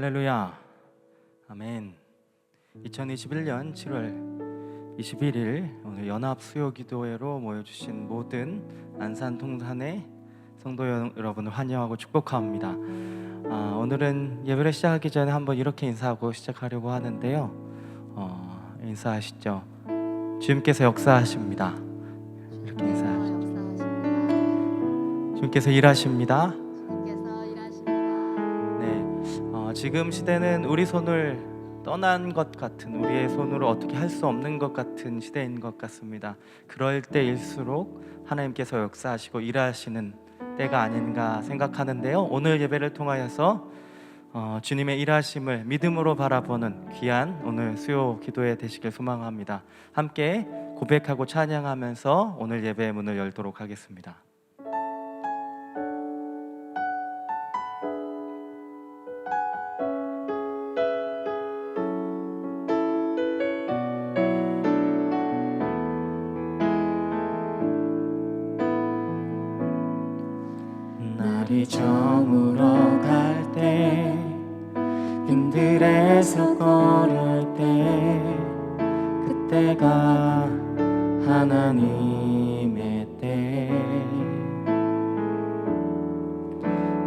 할렐루야. 아멘. 2021년 7월 21일 오늘 연합 수요 기도회로 모여주신 모든 안산 통산의 성도 여러분을 환영하고 축복합니다. 오늘은 예배를 시작하기 전에 한번 이렇게 인사하고 시작하려고 하는데요. 인사하시죠. 주님께서 역사하십니다. 이렇게 인사하시죠. 주님께서 일하십니다. 지금 시대는 우리 손을 떠난 것 같은, 우리의 손으로 어떻게 할 수 없는 것 같은 시대인 것 같습니다. 그럴 때일수록 하나님께서 역사하시고 일하시는 때가 아닌가 생각하는데요. 오늘 예배를 통하여서 주님의 일하심을 믿음으로 바라보는 귀한 오늘 수요 기도회 되시길 소망합니다. 함께 고백하고 찬양하면서 오늘 예배의 문을 열도록 하겠습니다. 날이 저물어 갈 때 빈들에서 걸을 때 그때가 하나님의 때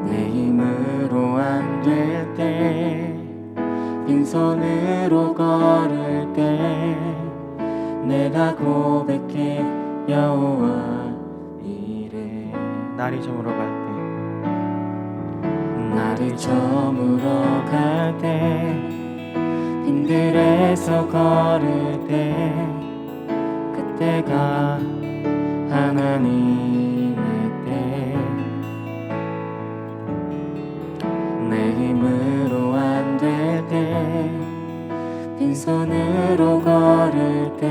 내 힘으로 안 될 때 빈손으로 걸을 때 내가 고백해 여호와 이래 날이 저물어 갈 때 날이 저물어 갈 때 빈들에서 걸을 때 그때가 하나님의 때 내 힘으로 안 될 때 빈손으로 걸을 때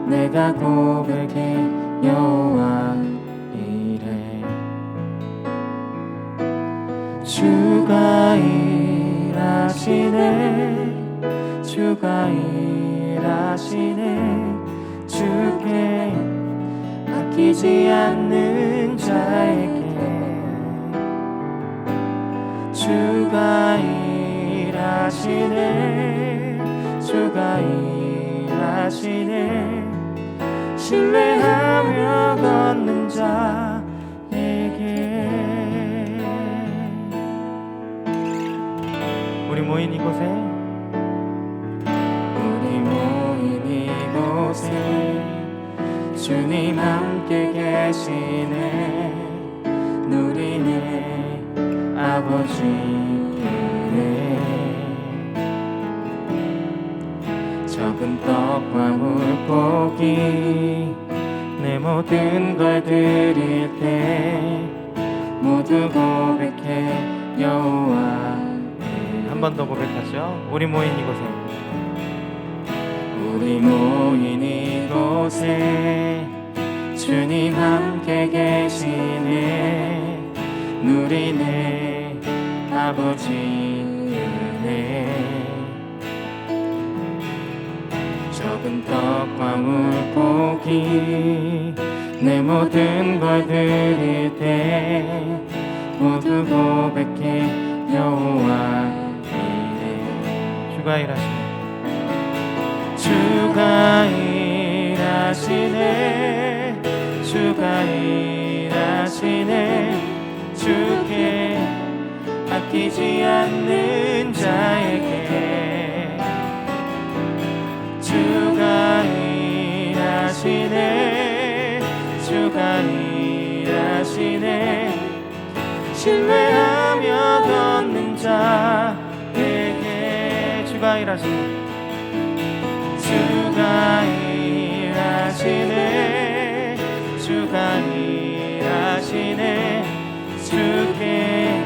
내가 고백해 여호와 이래 주가 일하시네 주가 일하시네 주께 아끼지 않는 자에게 주가 일하시네 주가 일하시네 신뢰하며 걷는 자에게 우리 모인 이곳에 주님 함께 계시네 누리네 아버지네 적은 떡방울 포기 내 모든 걸 드릴 때 모두 고백해 여호와 한 번 더 고백하죠. 우리 모인 이곳에 우리 모인 이곳에 주님 함께 계시네 누리네 아버지 은혜 적은 떡방울 포기 내 모든 걸 드릴 때 모두 고백해 여호와 이래 주가 일하시네 주가 일하시네 주가 일하시네 주께 아끼지 않는 자에게 주가 일하시네 주가 일하시네 신뢰하며 걷는 자에게 주가 일하시네 주가 일하시네 주가 일하시네 주께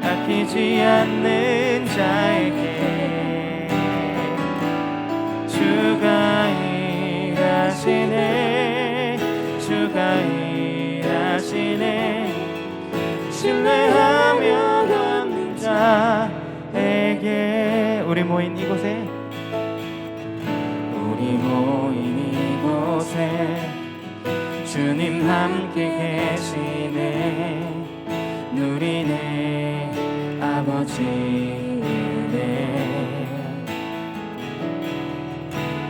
아끼지 않는 자에게 주가 일하시네 주가 일하시네 신뢰하며 걷는 자에게 우리 모인 이곳에 우리 모인 이곳에 주님 함께 계시네 누리네 아버지 은혜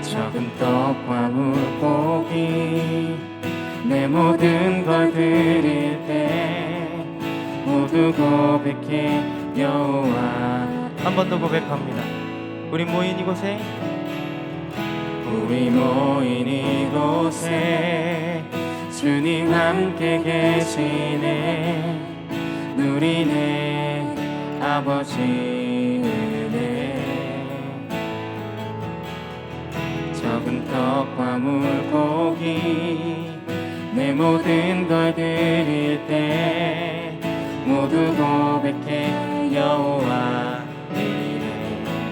적은 떡과 물고기 내 모든 걸 드릴 때 모두 고백해 여호와 한 번 더 고백합니다. 우리 모인 이곳에 우리 모인 이곳에 주님 함께 계시네 누리네 아버지 은혜 적은 떡과 물고기 내 모든 걸 드릴 때 모두 고백해 여호와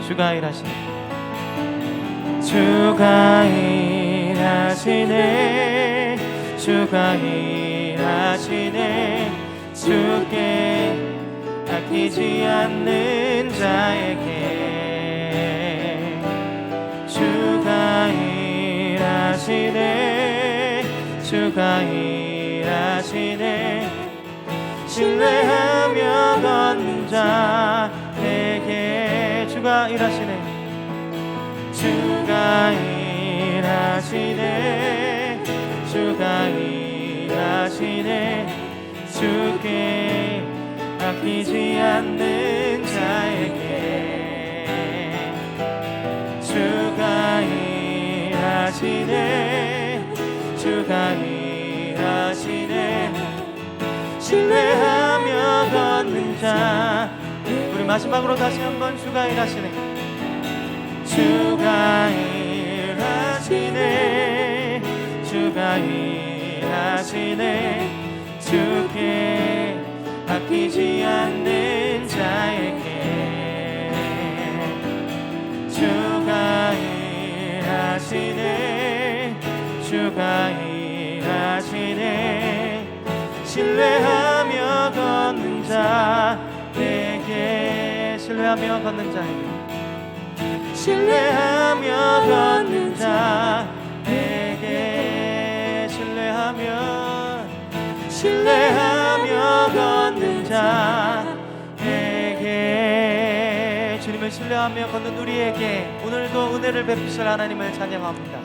주가 일하시네. 주가 일하시네 주가 일하시네 주께 아끼지 않는 자에게 주가 일하시네 주가 일하시네 신뢰하며 걷는 자에게 주가 일하시네 주가 일하시네 주가 일하시네 주께 아끼지 않는 자에게 주가 일하시네 주가 일하시네 신뢰하며 걷는 자 우리 마지막으로 다시 한번 주가 일하시네. 주가 일하시네 주가 일하시네 주께 아끼지 않는 자에게 주가 일하시네 주가 일하시네 신뢰하며 걷는 자에게 신뢰하며 걷는 자에게 신뢰하며 걷는 자에게 신뢰하며 걷는 자에게 주님을 신뢰하며 걷는 우리에게 오늘도 은혜를 베푸실 하나님을 찬양합니다.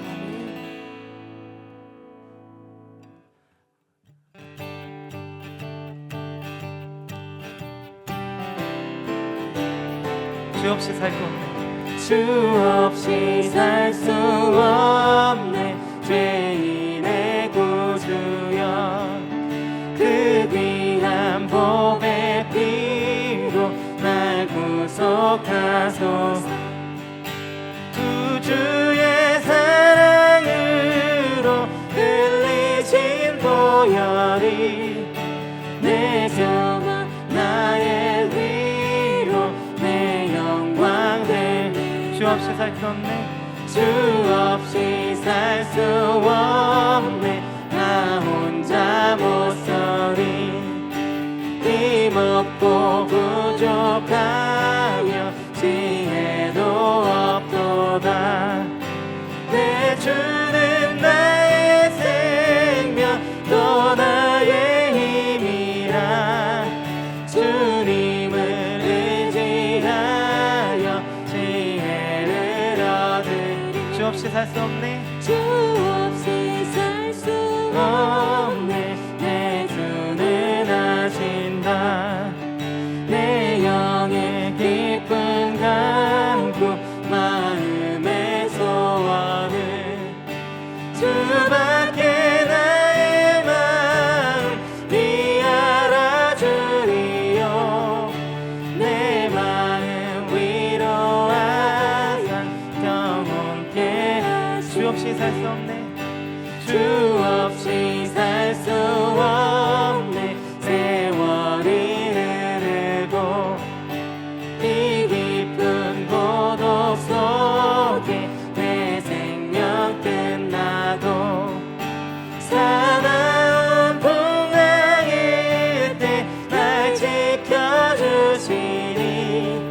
주 없이 살 수 없네. 주 없이 살 수 없네 죄인의 구주여 그 귀한 보배 피로 날 구속하소서 구주의 사랑으로 흘리신 보혈이 내 경험 나의 위로 내 영광 될 주 없이 살 수 없네. 주 없이 살 수 없네 나 혼자 못서리 힘없고 부족하며 지혜도 없도다 내 주는 나의 생명 또 나의 힘이라 주님을 의지하여 지혜를 얻으리 주 없이 살 수 없네. 주 없이 살 수 없네 내 주는 하신다 내 영의 기쁨 감고 마음의 소원을 주밖에 나의 마음이 알아주리요 내 마음 위로하사 영원케 주 없이 살 수 없네. 주 없이 살 수 없네 세월이 흐르고 이 깊은 고독 속에 내 생명 끝나도 사나운 풍랑일 때 날 지켜주시니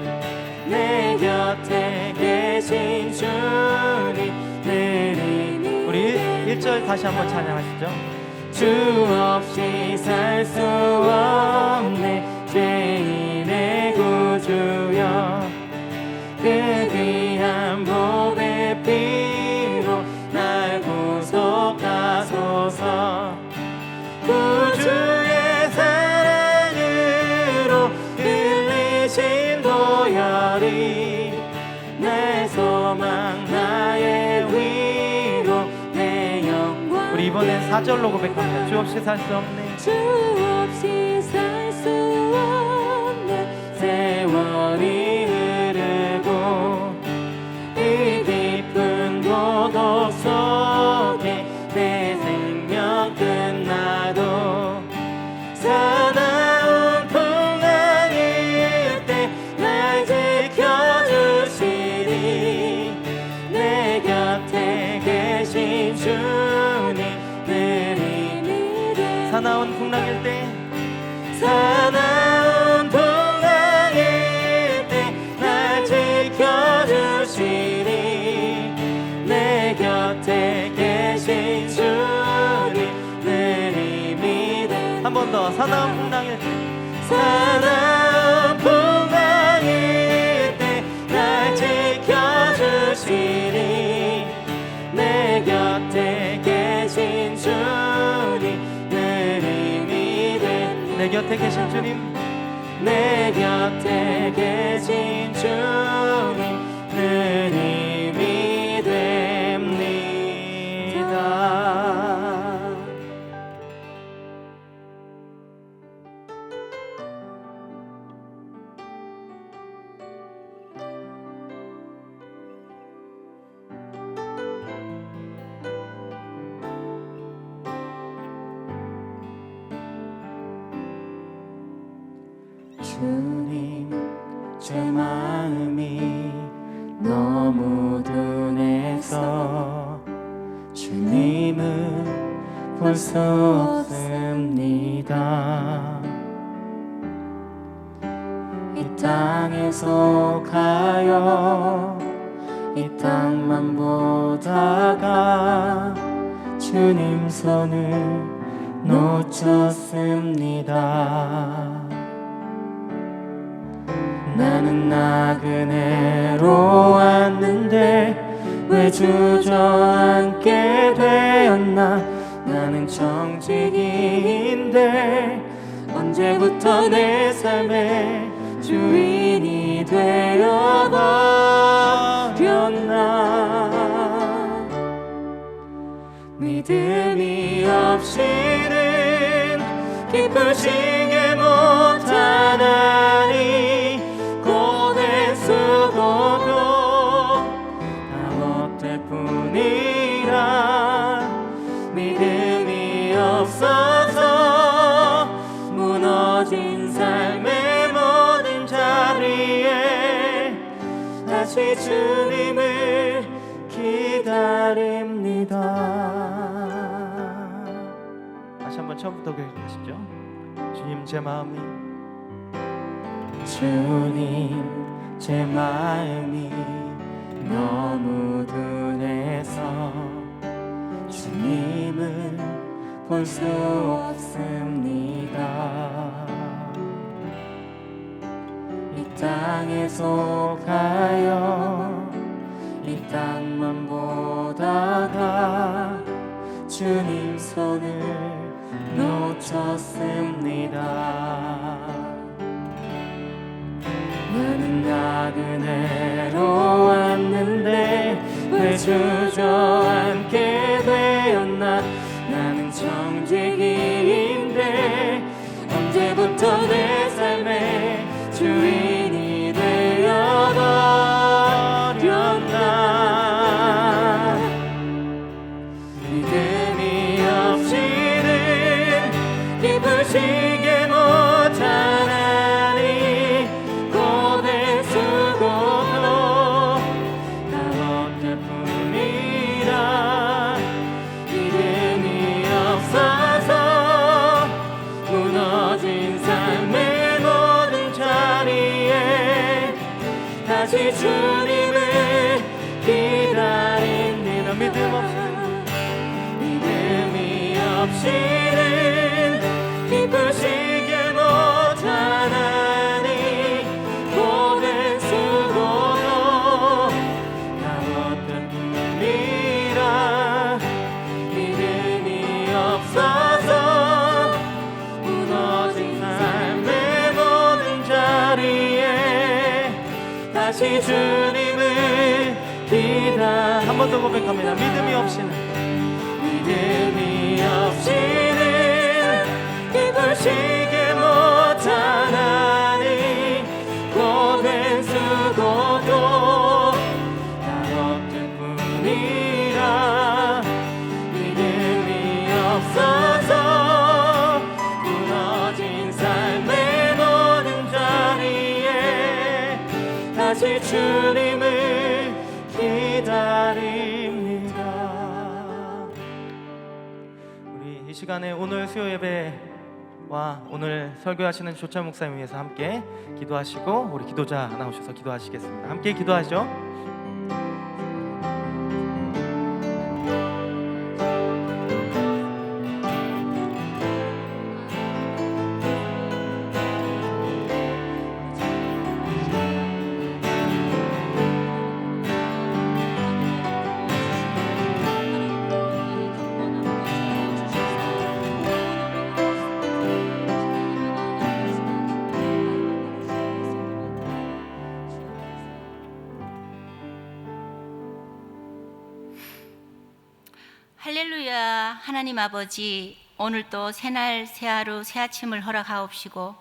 내 곁에 계신 주님 내리니 우리 1절 다시 한번 찬양하시죠. 주 없이 살 수 없네 죄인의 구주 우리 이번엔 4절로 고백합니다. 주 없이 살 수 없네. 주 없이 살 수 없네. 세월이 흐르고 이 깊은 고독 속에 내 생명 끝나도 사나운 풍랑일 때 날 지켜주시니 내 곁에 계신 주님 늘 힘이 돼. 사나운 풍랑일 때 사나운 풍랑일 때 날 지켜주시니 내 곁에 계신 주님 늘 힘이 돼. 한 번 더. 사나운 풍랑일 때 사나운 풍랑일 때 날 지켜주시니 내 곁에 계신 주님 늘 힘이 돼. 내 곁에 계신 주님, 내 곁에 계신 주님 늘 힘이 됩니다. 주님 제 마음이 너무 둔해서 주님을 볼 수 없습니다. 이 땅에 속하여 이 땅만 보다가 주님 손을 놓쳤습니다. 나는 나그네로 왔는데 왜 주저앉게 되었나. 나는 청지기인데 언제부터 내 삶의 주인이 되어버렸나. 믿음이 없이는 기쁘시게 못하나니 고된 수고도 다 못될 뿐이라. 믿음이 없어서 무너진 삶의 모든 자리에 다시 주님을 기다립니다. 다시 한번 처음부터 고백하시죠. 주님 제 마음이, 주님 제 마음이 너무 둔해서 주님을 볼 수 없습니다. 이 땅에 속하여 이 땅만 보다가 주님 손을 놓쳤습니다. 나는 나그네로 왔는데 왜 주저앉게 되었나. 나는 청지기인데 언제부터 내 삶의 주인이 되어버렸나. 믿음이 없이는 기쁘시게 못하나니 고된 수고도 다 못될 뿐이라. 믿음이 없어서 무너진 삶의 모든 자리에 다시 주님을 기다립니다. 믿음이 없이는 기쁘시게 못하나니 고된 수고도 다 못된 뿐이라. 믿음이 없어서 무너진 삶의 모든 자리에 다시 주님을 기다립니다. 한 번 더 고백합니다. 믿음이 없이는, 믿음이 주님을 기다립니다. 우리 이 시간에 오늘 수요 예배와 오늘 설교하시는 조찬 목사님 위해서 함께 기도하시고 우리 기도자 나오셔서 기도하시겠습니다. 함께 기도하죠. 할렐루야. 하나님 아버지, 오늘도 새날 새하루 새아침을 허락하옵시고,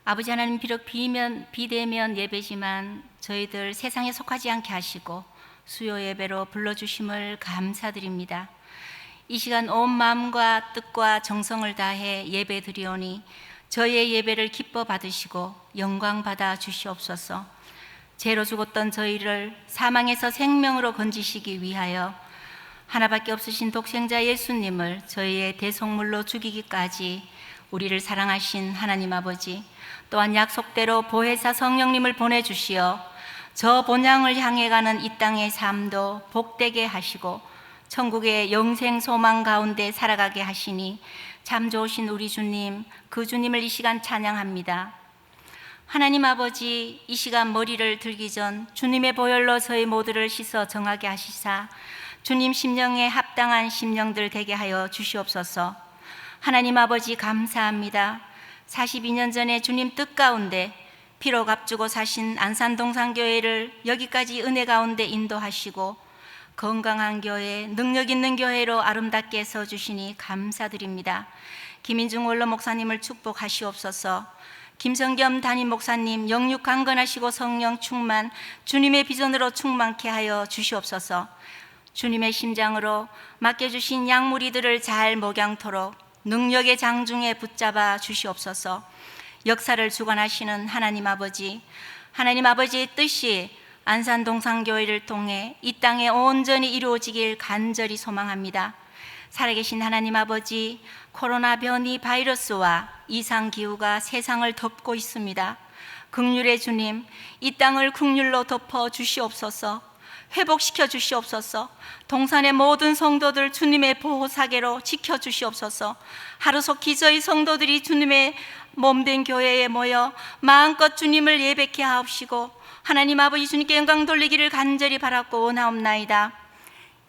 아버지 하나님, 비록 비대면 예배지만 저희들 세상에 속하지 않게 하시고 수요 예배로 불러주심을 감사드립니다. 이 시간 온 마음과 뜻과 정성을 다해 예배 드리오니 저희의 예배를 기뻐 받으시고 영광 받아 주시옵소서. 죄로 죽었던 저희를 사망에서 생명으로 건지시기 위하여 하나밖에 없으신 독생자 예수님을 저희의 대속물로 죽이기까지 우리를 사랑하신 하나님 아버지, 또한 약속대로 보혜사 성령님을 보내주시어 저 본향을 향해 가는 이 땅의 삶도 복되게 하시고 천국의 영생 소망 가운데 살아가게 하시니 참 좋으신 우리 주님, 그 주님을 이 시간 찬양합니다. 하나님 아버지, 이 시간 머리를 들기 전 주님의 보혈로 저희 모두를 씻어 정하게 하시사 주님 심령에 합당한 심령들 되게 하여 주시옵소서. 하나님 아버지, 감사합니다. 42년 전에 주님 뜻 가운데 피로 값주고 사신 안산동산교회를 여기까지 은혜 가운데 인도하시고 건강한 교회, 능력 있는 교회로 아름답게 서주시니 감사드립니다. 김인중 원로 목사님을 축복하시옵소서. 김성겸 담임 목사님 영육 강건하시고 성령 충만, 주님의 비전으로 충만케 하여 주시옵소서. 주님의 심장으로 맡겨주신 양무리들을 잘 목양토록 능력의 장중에 붙잡아 주시옵소서. 역사를 주관하시는 하나님 아버지의 뜻이 안산동산교회를 통해 이 땅에 온전히 이루어지길 간절히 소망합니다. 살아계신 하나님 아버지, 코로나 변이 바이러스와 이상기후가 세상을 덮고 있습니다. 긍휼의 주님, 이 땅을 긍휼로 덮어 주시옵소서. 회복시켜 주시옵소서. 동산의 모든 성도들 주님의 보호사계로 지켜 주시옵소서. 하루속히 저희 성도들이 주님의 몸된 교회에 모여 마음껏 주님을 예배케 하옵시고 하나님 아버지 주님께 영광 돌리기를 간절히 바랐고 원하옵나이다.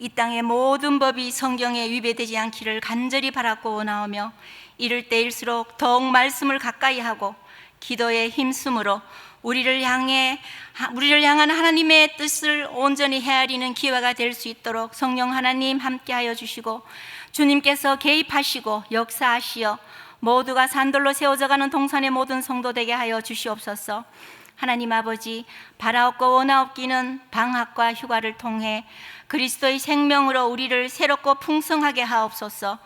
이 땅의 모든 법이 성경에 위배되지 않기를 간절히 바랐고 원하오며 이럴 때일수록 더욱 말씀을 가까이 하고 기도에 힘쓰므로 우리를 향한 하나님의 뜻을 온전히 헤아리는 기회가 될 수 있도록 성령 하나님 함께하여 주시고 주님께서 개입하시고 역사하시어 모두가 산돌로 세워져가는 동산의 모든 성도 되게 하여 주시옵소서. 하나님 아버지, 바라옵고 원하옵기는 방학과 휴가를 통해 그리스도의 생명으로 우리를 새롭고 풍성하게 하옵소서.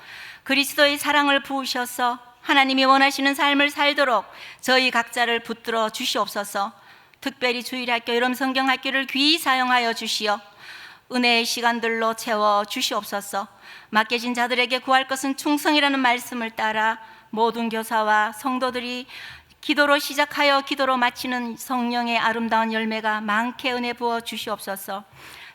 그리스도의 사랑을 부으셔서 하나님이 원하시는 삶을 살도록 저희 각자를 붙들어 주시옵소서. 특별히 주일학교, 여름 성경학교를 귀히 사용하여 주시어 은혜의 시간들로 채워 주시옵소서. 맡겨진 자들에게 구할 것은 충성이라는 말씀을 따라 모든 교사와 성도들이 기도로 시작하여 기도로 마치는 성령의 아름다운 열매가 많게 은혜 부어 주시옵소서.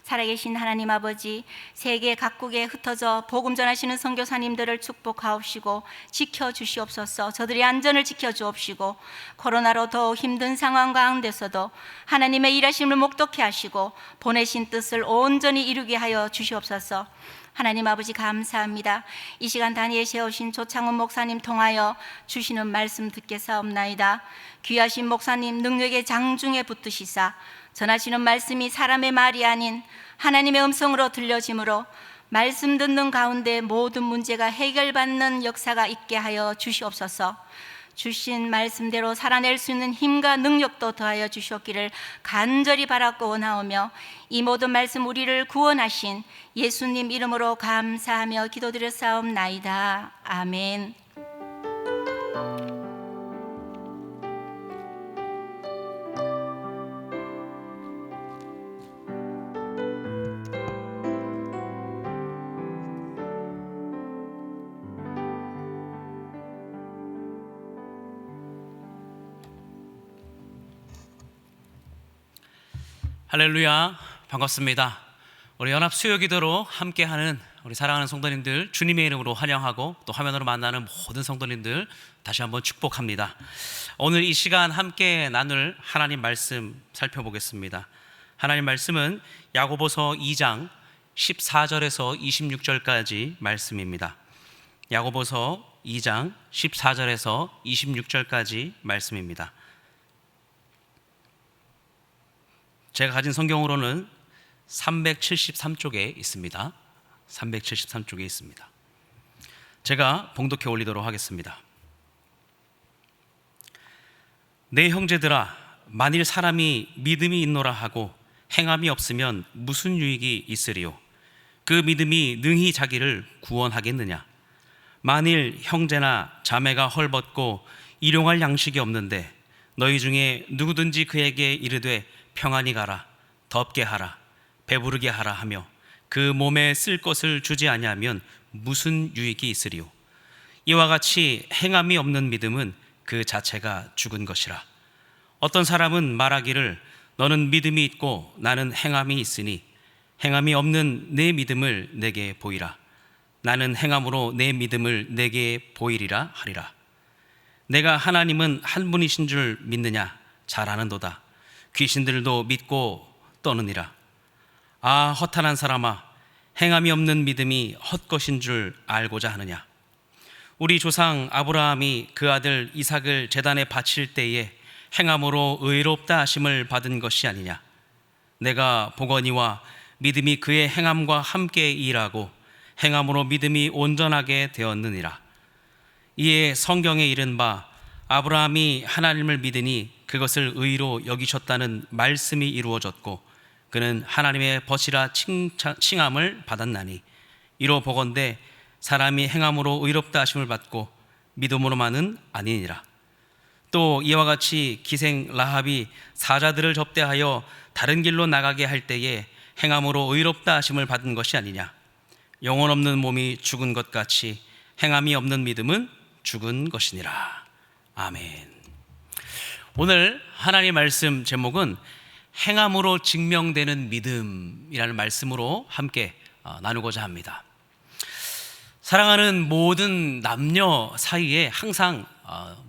살아계신 하나님 아버지, 세계 각국에 흩어져 복음 전하시는 선교사님들을 축복하옵시고 지켜주시옵소서. 저들의 안전을 지켜주옵시고 코로나로 더욱 힘든 상황 가운데서도 하나님의 일하심을 목독케 하시고 보내신 뜻을 온전히 이루게 하여 주시옵소서. 하나님 아버지, 감사합니다. 이 시간 단위에 세우신 조창훈 목사님 통하여 주시는 말씀 듣겠사옵나이다. 귀하신 목사님 능력의 장중에 붙드시사 전하시는 말씀이 사람의 말이 아닌 하나님의 음성으로 들려지므로 말씀 듣는 가운데 모든 문제가 해결받는 역사가 있게 하여 주시옵소서. 주신 말씀대로 살아낼 수 있는 힘과 능력도 더하여 주셨기를 간절히 바랐고 원하오며 이 모든 말씀 우리를 구원하신 예수님 이름으로 감사하며 기도드렸사옵나이다. 아멘. 할렐루야, 반갑습니다. 우리 연합 수요기도로 함께하는 우리 사랑하는 성도님들 주님의 이름으로 환영하고 또 화면으로 만나는 모든 성도님들 다시 한번 축복합니다. 오늘 이 시간 함께 나눌 하나님 말씀 살펴보겠습니다. 하나님 말씀은 야고보서 2장 14절에서 26절까지 말씀입니다. 야고보서 2장 14절에서 26절까지 말씀입니다. 제가 가진 성경으로는 373쪽에 있습니다. 373쪽에 있습니다. 제가 봉독해 올리도록 하겠습니다. 내 형제들아, 만일 사람이 믿음이 있노라 하고 행함이 없으면 무슨 유익이 있으리요? 그 믿음이 능히 자기를 구원하겠느냐? 만일 형제나 자매가 헐벗고 일용할 양식이 없는데 너희 중에 누구든지 그에게 이르되 평안히 가라, 덥게 하라, 배부르게 하라 하며 그 몸에 쓸 것을 주지 아니하면 무슨 유익이 있으리요? 이와 같이 행함이 없는 믿음은 그 자체가 죽은 것이라. 어떤 사람은 말하기를 너는 믿음이 있고 나는 행함이 있으니 행함이 없는 내 믿음을 내게 보이라. 나는 행함으로 내 믿음을 내게 보이리라 하리라. 내가 하나님은 한 분이신 줄 믿느냐? 잘 아는도다. 귀신들도 믿고 떠느니라. 아, 허탄한 사람아, 행함이 없는 믿음이 헛것인 줄 알고자 하느냐? 우리 조상 아브라함이 그 아들 이삭을 제단에 바칠 때에 행함으로 의롭다 하심을 받은 것이 아니냐? 내가 보거니와 믿음이 그의 행함과 함께 일하고 행함으로 믿음이 온전하게 되었느니라. 이에 성경에 이른 바 아브라함이 하나님을 믿으니 그것을 의로 여기셨다는 말씀이 이루어졌고 그는 하나님의 벗이라 칭함을 받았나니 이로 보건대 사람이 행함으로 의롭다 하심을 받고 믿음으로만은 아니니라. 또 이와 같이 기생 라합이 사자들을 접대하여 다른 길로 나가게 할 때에 행함으로 의롭다 하심을 받은 것이 아니냐? 영혼 없는 몸이 죽은 것 같이 행함이 없는 믿음은 죽은 것이니라. 아멘. 오늘 하나님 말씀 제목은 행함으로 증명되는 믿음이라는 말씀으로 함께 나누고자 합니다. 사랑하는 모든 남녀 사이에 항상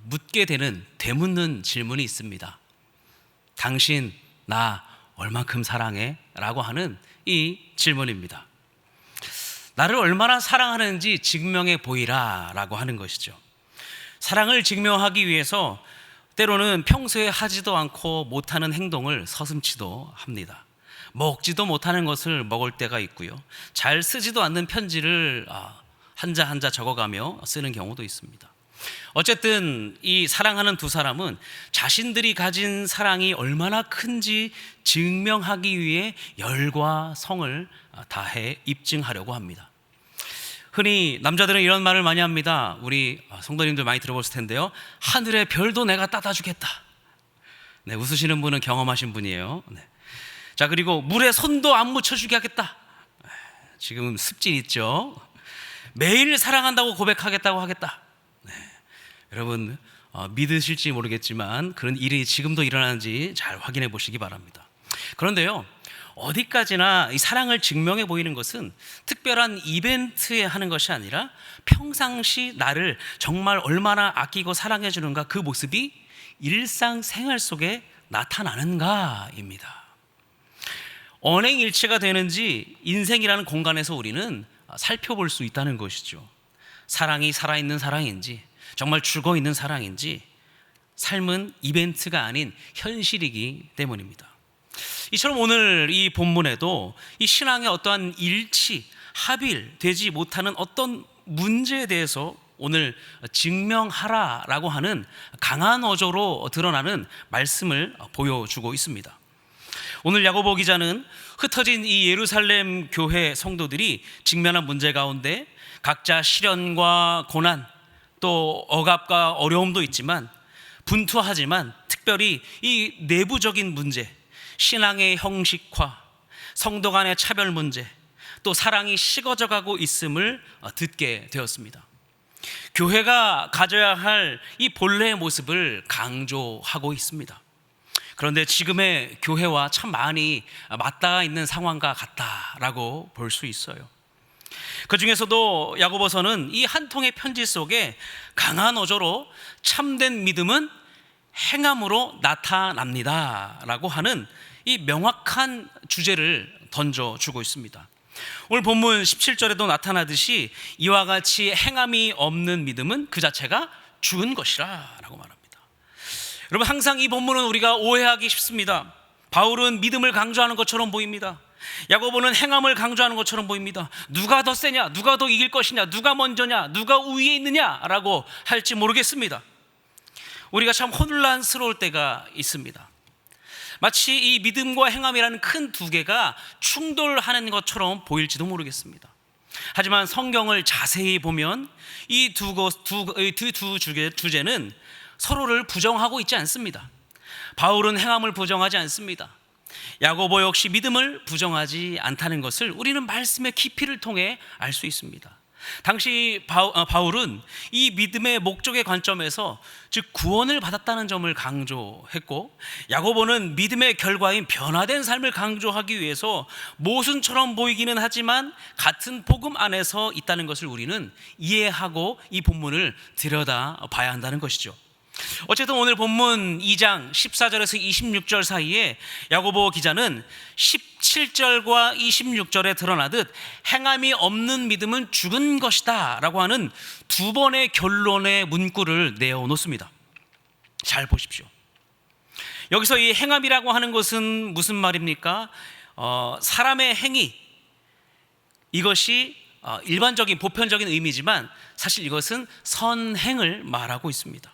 묻게 되는 되묻는 질문이 있습니다. 당신 나 얼만큼 사랑해? 라고 하는 이 질문입니다. 나를 얼마나 사랑하는지 증명해 보이라 라고 하는 것이죠. 사랑을 증명하기 위해서 때로는 평소에 하지도 않고 못하는 행동을 서슴지도 합니다. 먹지도 못하는 것을 먹을 때가 있고요, 잘 쓰지도 않는 편지를 한자 한자 적어가며 쓰는 경우도 있습니다. 어쨌든 이 사랑하는 두 사람은 자신들이 가진 사랑이 얼마나 큰지 증명하기 위해 열과 성을 다해 입증하려고 합니다. 흔히 남자들은 이런 말을 많이 합니다. 우리 성도님들 많이 들어보실 텐데요. 하늘의 별도 내가 따다 주겠다. 네, 웃으시는 분은 경험하신 분이에요. 네. 자, 그리고 물에 손도 안 묻혀주게 하겠다. 지금 습진 있죠. 매일 사랑한다고 고백하겠다고 하겠다. 네. 여러분 믿으실지 모르겠지만 그런 일이 지금도 일어나는지 잘 확인해 보시기 바랍니다. 그런데요, 어디까지나 이 사랑을 증명해 보이는 것은 특별한 이벤트에 하는 것이 아니라 평상시 나를 정말 얼마나 아끼고 사랑해 주는가, 그 모습이 일상생활 속에 나타나는가입니다. 언행일치가 되는지 인생이라는 공간에서 우리는 살펴볼 수 있다는 것이죠. 사랑이 살아있는 사랑인지 정말 죽어있는 사랑인지 삶은 이벤트가 아닌 현실이기 때문입니다. 이처럼 오늘 이 본문에도 이 신앙의 어떠한 일치, 합일되지 못하는 어떤 문제에 대해서 오늘 증명하라라고 하는 강한 어조로 드러나는 말씀을 보여주고 있습니다. 오늘 야고보 기자는 흩어진 이 예루살렘 교회 성도들이 직면한 문제 가운데 각자 시련과 고난, 또 억압과 어려움도 있지만 분투하지만 특별히 이 내부적인 문제, 신앙의 형식화, 성도 간의 차별 문제, 또 사랑이 식어져 가고 있음을 듣게 되었습니다. 교회가 가져야 할 이 본래의 모습을 강조하고 있습니다. 그런데 지금의 교회와 참 많이 맞닿아 있는 상황과 같다라고 볼 수 있어요. 그 중에서도 야고보서는 이 한 통의 편지 속에 강한 어조로 참된 믿음은 행함으로 나타납니다 라고 하는 이 명확한 주제를 던져주고 있습니다. 오늘 본문 17절에도 나타나듯이 이와 같이 행함이 없는 믿음은 그 자체가 죽은 것이라 라고 말합니다. 여러분, 항상 이 본문은 우리가 오해하기 쉽습니다. 바울은 믿음을 강조하는 것처럼 보입니다. 야고보는 행함을 강조하는 것처럼 보입니다. 누가 더 세냐, 누가 더 이길 것이냐, 누가 먼저냐, 누가 우위에 있느냐라고 할지 모르겠습니다. 우리가 참 혼란스러울 때가 있습니다. 마치 이 믿음과 행함이라는 큰 두 개가 충돌하는 것처럼 보일지도 모르겠습니다. 하지만 성경을 자세히 보면 이 두 주제는 서로를 부정하고 있지 않습니다. 바울은 행함을 부정하지 않습니다. 야고보 역시 믿음을 부정하지 않다는 것을 우리는 말씀의 깊이를 통해 알 수 있습니다. 당시 바울은 이 믿음의 목적의 관점에서 즉 구원을 받았다는 점을 강조했고, 야고보는 믿음의 결과인 변화된 삶을 강조하기 위해서 모순처럼 보이기는 하지만 같은 복음 안에서 있다는 것을 우리는 이해하고 이 본문을 들여다봐야 한다는 것이죠. 어쨌든 오늘 본문 2장 14절에서 26절 사이에 야고보 기자는 17절과 26절에 드러나듯 행함이 없는 믿음은 죽은 것이다 라고 하는 두 번의 결론의 문구를 내어놓습니다. 잘 보십시오. 여기서 이 행함이라고 하는 것은 무슨 말입니까? 사람의 행위, 이것이 일반적인 보편적인 의미지만 사실 이것은 선행을 말하고 있습니다.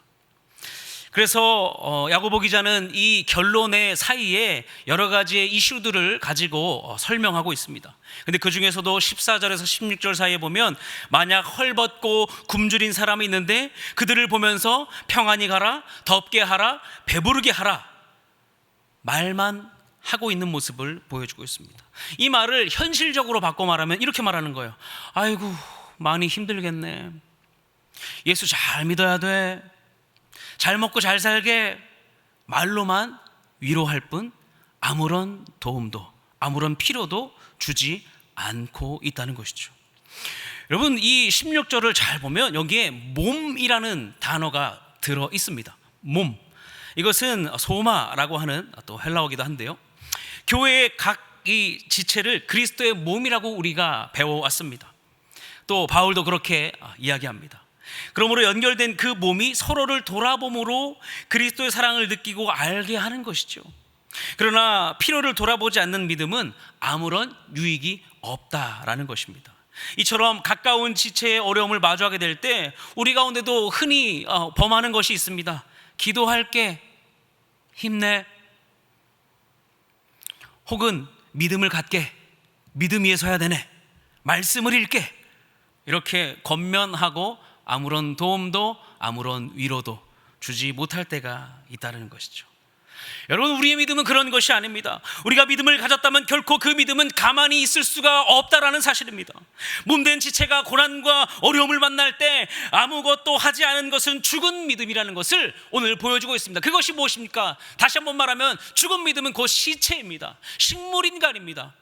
그래서 야고보 기자는 이 결론의 사이에 여러 가지의 이슈들을 가지고 설명하고 있습니다. 근데 그 중에서도 14절에서 16절 사이에 보면 만약 헐벗고 굶주린 사람이 있는데 그들을 보면서 평안히 가라, 덥게 하라, 배부르게 하라 말만 하고 있는 모습을 보여주고 있습니다. 이 말을 현실적으로 바꿔 말하면 이렇게 말하는 거예요. 아이고, 많이 힘들겠네. 예수 잘 믿어야 돼. 잘 먹고 잘 살게. 말로만 위로할 뿐 아무런 도움도 아무런 필요도 주지 않고 있다는 것이죠. 여러분, 이 16절을 잘 보면 여기에 몸이라는 단어가 들어 있습니다. 몸, 이것은 소마라고 하는 또 헬라어기도 한데요, 교회의 각 이 지체를 그리스도의 몸이라고 우리가 배워왔습니다. 또 바울도 그렇게 이야기합니다. 그러므로 연결된 그 몸이 서로를 돌아봄으로 그리스도의 사랑을 느끼고 알게 하는 것이죠. 그러나 필요를 돌아보지 않는 믿음은 아무런 유익이 없다라는 것입니다. 이처럼 가까운 지체의 어려움을 마주하게 될 때 우리 가운데도 흔히 범하는 것이 있습니다. 기도할게, 힘내. 혹은 믿음을 갖게, 믿음 위에 서야 되네, 말씀을 읽게, 이렇게 겉면하고 아무런 도움도 아무런 위로도 주지 못할 때가 있다는 것이죠. 여러분, 우리의 믿음은 그런 것이 아닙니다. 우리가 믿음을 가졌다면 결코 그 믿음은 가만히 있을 수가 없다라는 사실입니다. 몸된 지체가 고난과 어려움을 만날 때 아무것도 하지 않은 것은 죽은 믿음이라는 것을 오늘 보여주고 있습니다. 그것이 무엇입니까? 다시 한번 말하면 죽은 믿음은 곧 시체입니다. 식물인간입니다.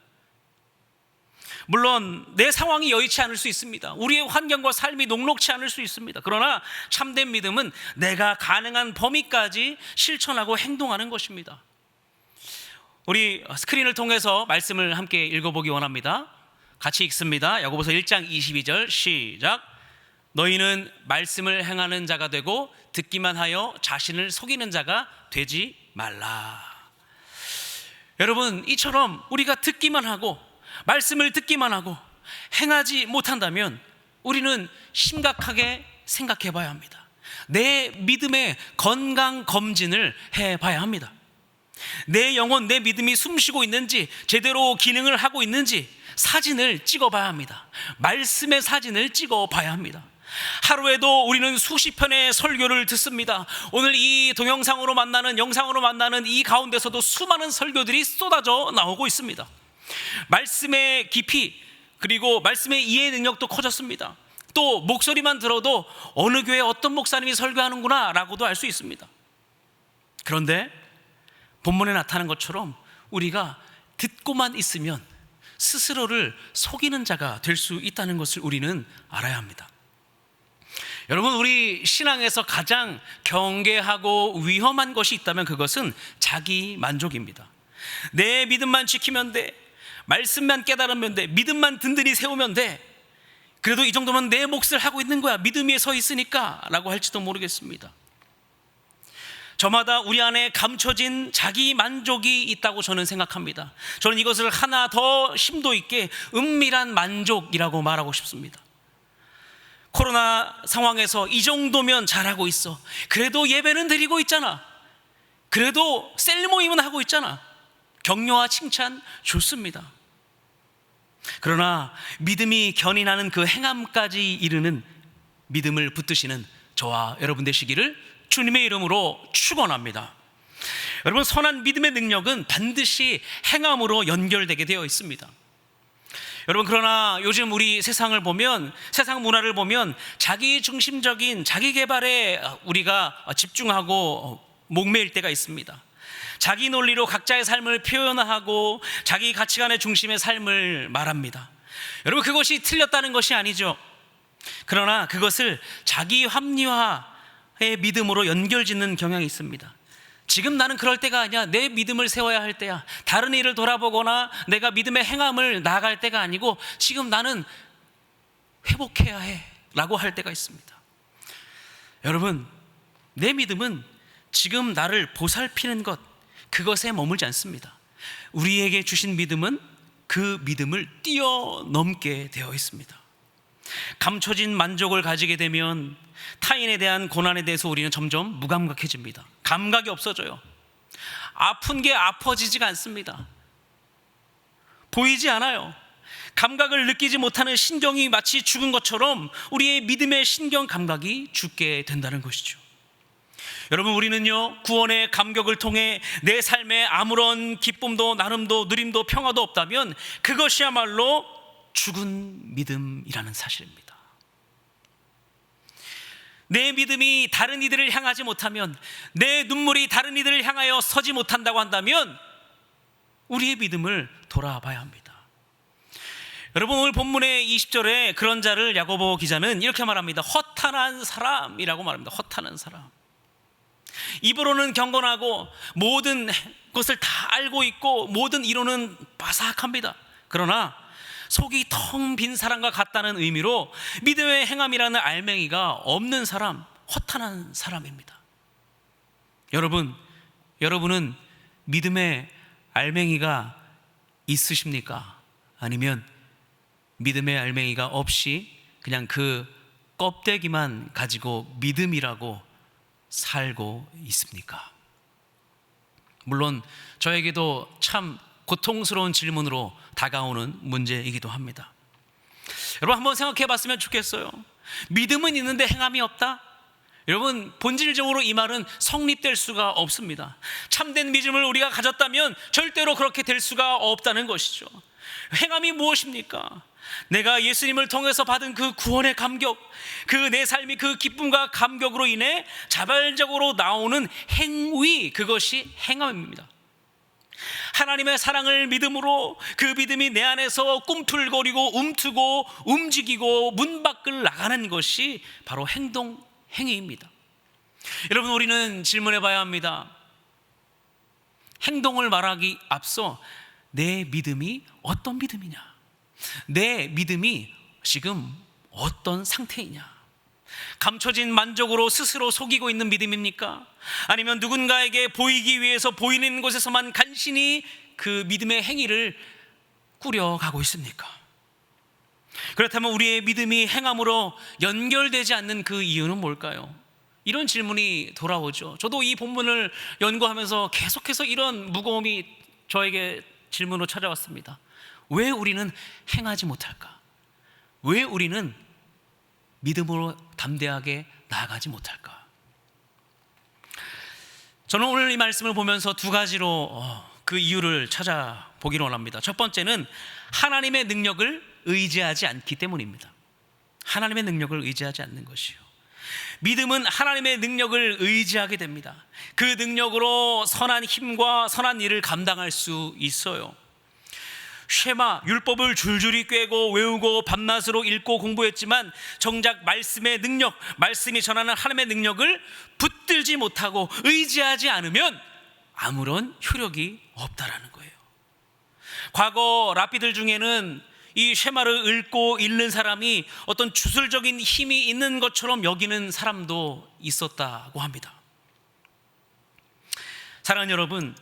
물론 내 상황이 여의치 않을 수 있습니다. 우리의 환경과 삶이 녹록치 않을 수 있습니다. 그러나 참된 믿음은 내가 가능한 범위까지 실천하고 행동하는 것입니다. 우리 스크린을 통해서 말씀을 함께 읽어보기 원합니다. 같이 읽습니다. 야고보서 1장 22절 시작. 너희는 말씀을 행하는 자가 되고 듣기만 하여 자신을 속이는 자가 되지 말라. 여러분, 이처럼 우리가 듣기만 하고 말씀을 듣기만 하고 행하지 못한다면 우리는 심각하게 생각해 봐야 합니다. 내 믿음의 건강 검진을 해봐야 합니다. 내 영혼, 내 믿음이 숨쉬고 있는지, 제대로 기능을 하고 있는지 사진을 찍어봐야 합니다. 말씀의 사진을 찍어봐야 합니다. 하루에도 우리는 수십 편의 설교를 듣습니다. 오늘 이 동영상으로 만나는, 영상으로 만나는 이 가운데서도 수많은 설교들이 쏟아져 나오고 있습니다. 말씀의 깊이, 그리고 말씀의 이해 능력도 커졌습니다. 또 목소리만 들어도 어느 교회 어떤 목사님이 설교하는구나 라고도 알 수 있습니다. 그런데 본문에 나타난 것처럼 우리가 듣고만 있으면 스스로를 속이는 자가 될 수 있다는 것을 우리는 알아야 합니다. 여러분, 우리 신앙에서 가장 경계하고 위험한 것이 있다면 그것은 자기 만족입니다. 내 믿음만 지키면 돼, 말씀만 깨달으면 돼, 믿음만 든든히 세우면 돼, 그래도 이 정도면 내 몫을 하고 있는 거야, 믿음 위에 서 있으니까 라고 할지도 모르겠습니다. 저마다 우리 안에 감춰진 자기 만족이 있다고 저는 생각합니다. 저는 이것을 하나 더 심도 있게 은밀한 만족이라고 말하고 싶습니다. 코로나 상황에서 이 정도면 잘하고 있어, 그래도 예배는 드리고 있잖아, 그래도 셀 모임은 하고 있잖아, 격려와 칭찬 좋습니다. 그러나 믿음이 견인하는 그 행함까지 이르는 믿음을 붙드시는 저와 여러분 되시기를 주님의 이름으로 축원합니다. 여러분, 선한 믿음의 능력은 반드시 행함으로 연결되게 되어 있습니다. 여러분, 그러나 요즘 우리 세상을 보면, 세상 문화를 보면 자기 중심적인 자기 개발에 우리가 집중하고 목매일 때가 있습니다. 자기 논리로 각자의 삶을 표현하고 자기 가치관의 중심의 삶을 말합니다. 여러분, 그것이 틀렸다는 것이 아니죠. 그러나 그것을 자기 합리화의 믿음으로 연결짓는 경향이 있습니다. 지금 나는 그럴 때가 아니야, 내 믿음을 세워야 할 때야, 다른 일을 돌아보거나 내가 믿음의 행함을 나아갈 때가 아니고 지금 나는 회복해야 해 라고 할 때가 있습니다. 여러분, 내 믿음은 지금 나를 보살피는 것, 그것에 머물지 않습니다. 우리에게 주신 믿음은 그 믿음을 뛰어넘게 되어 있습니다. 감춰진 만족을 가지게 되면 타인에 대한 고난에 대해서 우리는 점점 무감각해집니다. 감각이 없어져요. 아픈 게 아파지지가 않습니다. 보이지 않아요. 감각을 느끼지 못하는 신경이 마치 죽은 것처럼 우리의 믿음의 신경 감각이 죽게 된다는 것이죠. 여러분, 우리는요, 구원의 감격을 통해 내 삶에 아무런 기쁨도 나눔도 누림도 평화도 없다면 그것이야말로 죽은 믿음이라는 사실입니다. 내 믿음이 다른 이들을 향하지 못하면, 내 눈물이 다른 이들을 향하여 서지 못한다고 한다면 우리의 믿음을 돌아봐야 합니다. 여러분, 오늘 본문의 20절에 그런 자를 야고보 기자는 이렇게 말합니다. 허탄한 사람이라고 말합니다. 허탄한 사람. 입으로는 경건하고 모든 것을 다 알고 있고 모든 이론은 바삭합니다. 그러나 속이 텅 빈 사람과 같다는 의미로 믿음의 행함이라는 알맹이가 없는 사람, 허탄한 사람입니다. 여러분은 믿음의 알맹이가 있으십니까? 아니면 믿음의 알맹이가 없이 그냥 그 껍데기만 가지고 믿음이라고 살고 있습니까? 물론 저에게도 참 고통스러운 질문으로 다가오는 문제이기도 합니다. 여러분, 한번 생각해 봤으면 좋겠어요. 믿음은 있는데 행함이 없다? 여러분, 본질적으로 이 말은 성립될 수가 없습니다. 참된 믿음을 우리가 가졌다면 절대로 그렇게 될 수가 없다는 것이죠. 행함이 무엇입니까? 내가 예수님을 통해서 받은 그 구원의 감격, 그 내 삶이 그 기쁨과 감격으로 인해 자발적으로 나오는 행위, 그것이 행함입니다. 하나님의 사랑을 믿음으로 그 믿음이 내 안에서 꿈틀거리고 움트고 움직이고 문 밖을 나가는 것이 바로 행위입니다. 여러분, 우리는 질문해 봐야 합니다. 행동을 말하기 앞서 내 믿음이 어떤 믿음이냐? 내 믿음이 지금 어떤 상태이냐? 감춰진 만족으로 스스로 속이고 있는 믿음입니까? 아니면 누군가에게 보이기 위해서 보이는 곳에서만 간신히 그 믿음의 행위를 꾸려가고 있습니까? 그렇다면 우리의 믿음이 행함으로 연결되지 않는 그 이유는 뭘까요? 이런 질문이 돌아오죠. 저도 이 본문을 연구하면서 계속해서 이런 무거움이 저에게 질문으로 찾아왔습니다. 왜 우리는 행하지 못할까? 왜 우리는 믿음으로 담대하게 나아가지 못할까? 저는 오늘 이 말씀을 보면서 두 가지로 그 이유를 찾아보기를 원합니다. 첫 번째는 하나님의 능력을 의지하지 않기 때문입니다. 하나님의 능력을 의지하지 않는 것이요. 믿음은 하나님의 능력을 의지하게 됩니다. 그 능력으로 선한 힘과 선한 일을 감당할 수 있어요. 쉐마, 율법을 줄줄이 꿰고 외우고 밤낮으로 읽고 공부했지만 정작 말씀의 능력, 말씀이 전하는 하나님의 능력을 붙들지 못하고 의지하지 않으면 아무런 효력이 없다라는 거예요. 과거 랍비들 중에는 이 쉐마를 읽고 읽는 사람이 어떤 주술적인 힘이 있는 것처럼 여기는 사람도 있었다고 합니다. 사랑하는 여러분,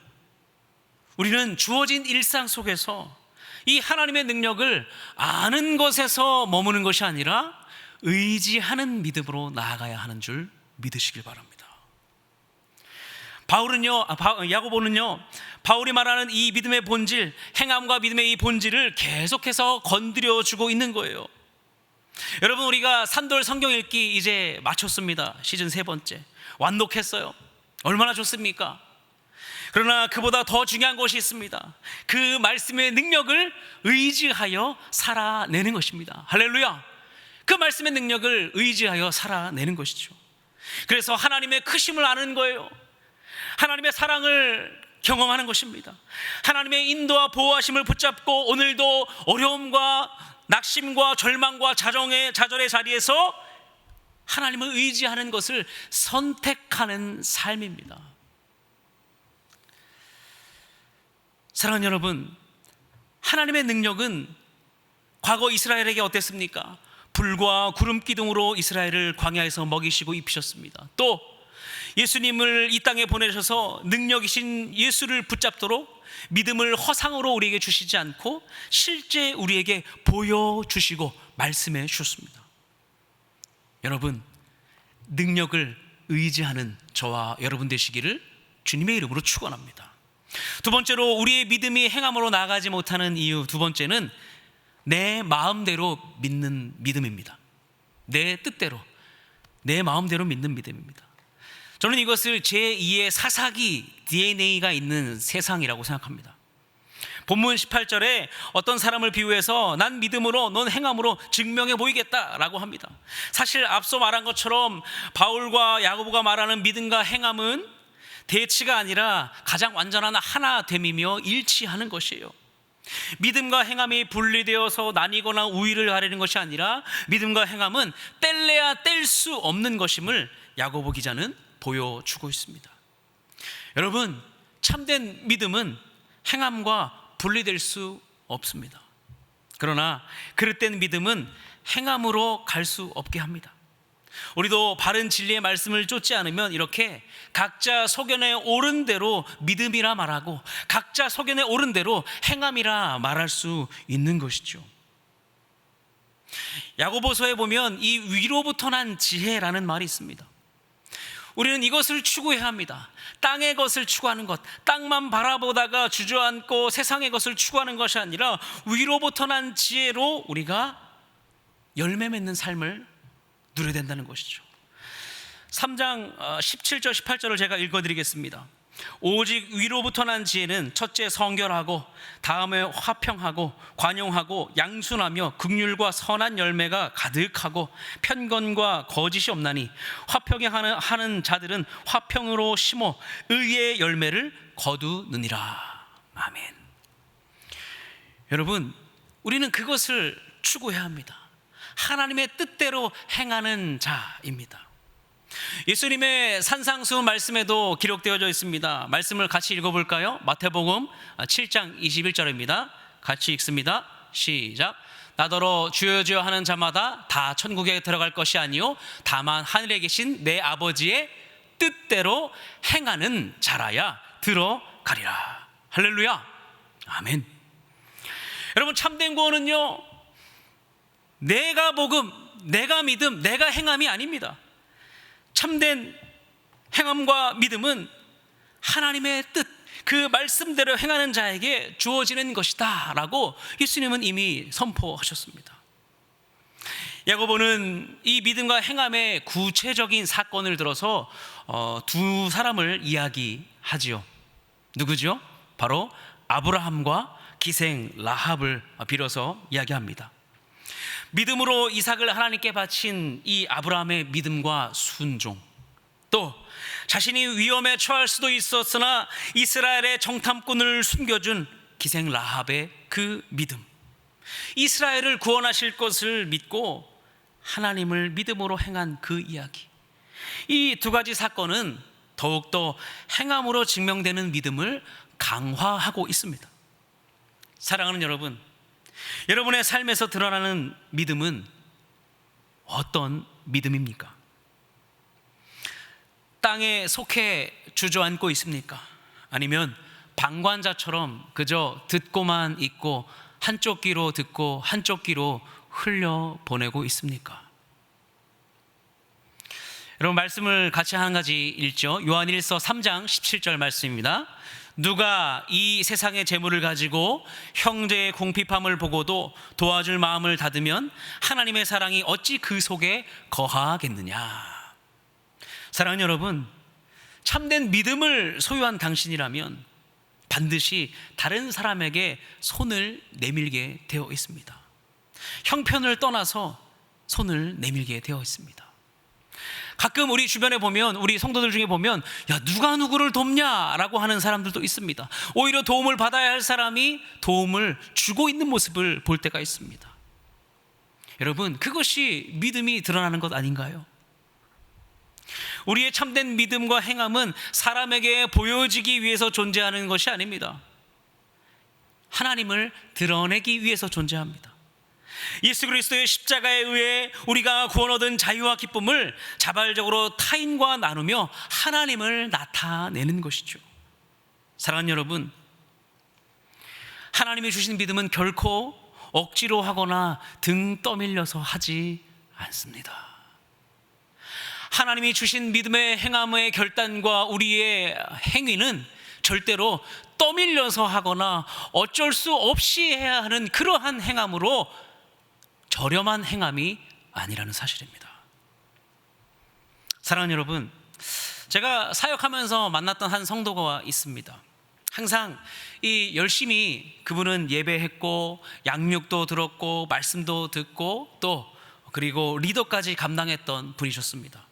우리는 주어진 일상 속에서 이 하나님의 능력을 아는 것에서 머무는 것이 아니라 의지하는 믿음으로 나아가야 하는 줄 믿으시길 바랍니다. 야고보는요, 바울이 말하는 이 믿음의 본질, 행함과 믿음의 이 본질을 계속해서 건드려주고 있는 거예요. 여러분, 우리가 산돌 성경 읽기 이제 마쳤습니다. 시즌 3번째 완독했어요. 얼마나 좋습니까? 그러나 그보다 더 중요한 것이 있습니다. 그 말씀의 능력을 의지하여 살아내는 것입니다. 할렐루야. 그 말씀의 능력을 의지하여 살아내는 것이죠. 그래서 하나님의 크심을 아는 거예요. 하나님의 사랑을 경험하는 것입니다. 하나님의 인도와 보호하심을 붙잡고 오늘도 어려움과 낙심과 절망과 좌절의 자리에서 하나님을 의지하는 것을 선택하는 삶입니다. 사랑하는 여러분, 하나님의 능력은 과거 이스라엘에게 어땠습니까? 불과 구름 기둥으로 이스라엘을 광야에서 먹이시고 입히셨습니다. 또 예수님을 이 땅에 보내셔서 능력이신 예수를 붙잡도록 믿음을 허상으로 우리에게 주시지 않고 실제 우리에게 보여주시고 말씀해 주셨습니다. 여러분, 능력을 의지하는 저와 여러분 되시기를 주님의 이름으로 축원합니다. 두 번째로, 우리의 믿음이 행함으로 나아가지 못하는 이유 두 번째는 내 마음대로 믿는 믿음입니다. 내 뜻대로, 내 마음대로 믿는 믿음입니다. 저는 이것을 제2의 사사기 DNA가 있는 세상이라고 생각합니다. 본문 18절에 어떤 사람을 비유해서 난 믿음으로 넌 행함으로 증명해 보이겠다라고 합니다. 사실 앞서 말한 것처럼 바울과 야고보가 말하는 믿음과 행함은 대치가 아니라 가장 완전한 하나됨이며 일치하는 것이에요. 믿음과 행함이 분리되어서 나뉘거나 우위를 가리는 것이 아니라 믿음과 행함은 뗄래야 뗄 수 없는 것임을 야고보 기자는 보여주고 있습니다. 여러분, 참된 믿음은 행함과 분리될 수 없습니다. 그러나 그릇된 믿음은 행함으로 갈 수 없게 합니다. 우리도 바른 진리의 말씀을 쫓지 않으면 이렇게 각자 소견에 옳은 대로 믿음이라 말하고 각자 소견에 옳은 대로 행함이라 말할 수 있는 것이죠. 야고보서에 보면 이 위로부터 난 지혜라는 말이 있습니다. 우리는 이것을 추구해야 합니다. 땅의 것을 추구하는 것, 땅만 바라보다가 주저앉고 세상의 것을 추구하는 것이 아니라 위로부터 난 지혜로 우리가 열매 맺는 삶을 누려야 된다는 것이죠. 3장 17절 18절을 제가 읽어드리겠습니다. 오직 위로부터 난 지혜는 첫째 성결하고 다음에 화평하고 관용하고 양순하며 긍휼과 선한 열매가 가득하고 편견과 거짓이 없나니 화평에 하는 자들은 화평으로 심어 의의 열매를 거두느니라. 아멘. 여러분, 우리는 그것을 추구해야 합니다. 하나님의 뜻대로 행하는 자입니다. 예수님의 산상수 말씀에도 기록되어져 있습니다. 말씀을 같이 읽어볼까요? 마태복음 7장 21절입니다. 같이 읽습니다. 시작. 나더러 주여 주여 하는 자마다 다 천국에 들어갈 것이 아니요 다만 하늘에 계신 내 아버지의 뜻대로 행하는 자라야 들어가리라. 할렐루야. 아멘. 여러분, 참된 구원은요, 내가 복음, 내가 믿음, 내가 행함이 아닙니다. 참된 행함과 믿음은 하나님의 뜻, 그 말씀대로 행하는 자에게 주어지는 것이다 라고 예수님은 이미 선포하셨습니다. 야고보는 이 믿음과 행함의 구체적인 사건을 들어서 두 사람을 이야기하지요. 누구죠? 바로 아브라함과 기생 라합을 빌어서 이야기합니다. 믿음으로 이삭을 하나님께 바친 이 아브라함의 믿음과 순종, 또 자신이 위험에 처할 수도 있었으나 이스라엘의 정탐꾼을 숨겨준 기생 라합의 그 믿음, 이스라엘을 구원하실 것을 믿고 하나님을 믿음으로 행한 그 이야기, 이 두 가지 사건은 더욱더 행함으로 증명되는 믿음을 강화하고 있습니다. 사랑하는 여러분, 여러분의 삶에서 드러나는 믿음은 어떤 믿음입니까? 땅에 속해 주저앉고 있습니까? 아니면 방관자처럼 그저 듣고만 있고 한쪽 귀로 듣고 한쪽 귀로 흘려보내고 있습니까? 여러분, 말씀을 같이 한 가지 읽죠. 요한일서 3장 17절 말씀입니다. 누가 이 세상의 재물을 가지고 형제의 궁핍함을 보고도 도와줄 마음을 닫으면 하나님의 사랑이 어찌 그 속에 거하겠느냐. 사랑하는 여러분, 참된 믿음을 소유한 당신이라면 반드시 다른 사람에게 손을 내밀게 되어 있습니다. 형편을 떠나서 손을 내밀게 되어 있습니다. 가끔 우리 주변에 보면, 우리 성도들 중에 보면, 야, 누가 누구를 돕냐라고 하는 사람들도 있습니다. 오히려 도움을 받아야 할 사람이 도움을 주고 있는 모습을 볼 때가 있습니다. 여러분, 그것이 믿음이 드러나는 것 아닌가요? 우리의 참된 믿음과 행함은 사람에게 보여지기 위해서 존재하는 것이 아닙니다. 하나님을 드러내기 위해서 존재합니다. 예수 그리스도의 십자가에 의해 우리가 구원 얻은 자유와 기쁨을 자발적으로 타인과 나누며 하나님을 나타내는 것이죠. 사랑하는 여러분, 하나님이 주신 믿음은 결코 억지로 하거나 등 떠밀려서 하지 않습니다. 하나님이 주신 믿음의 행함의 결단과 우리의 행위는 절대로 떠밀려서 하거나 어쩔 수 없이 해야 하는 그러한 행함으로 저렴한 행함이 아니라는 사실입니다. 사랑하는 여러분, 제가 사역하면서 만났던 한 성도가 있습니다. 항상 열심히 그분은 예배했고 양육도 들었고 말씀도 듣고 또 그리고 리더까지 감당했던 분이셨습니다.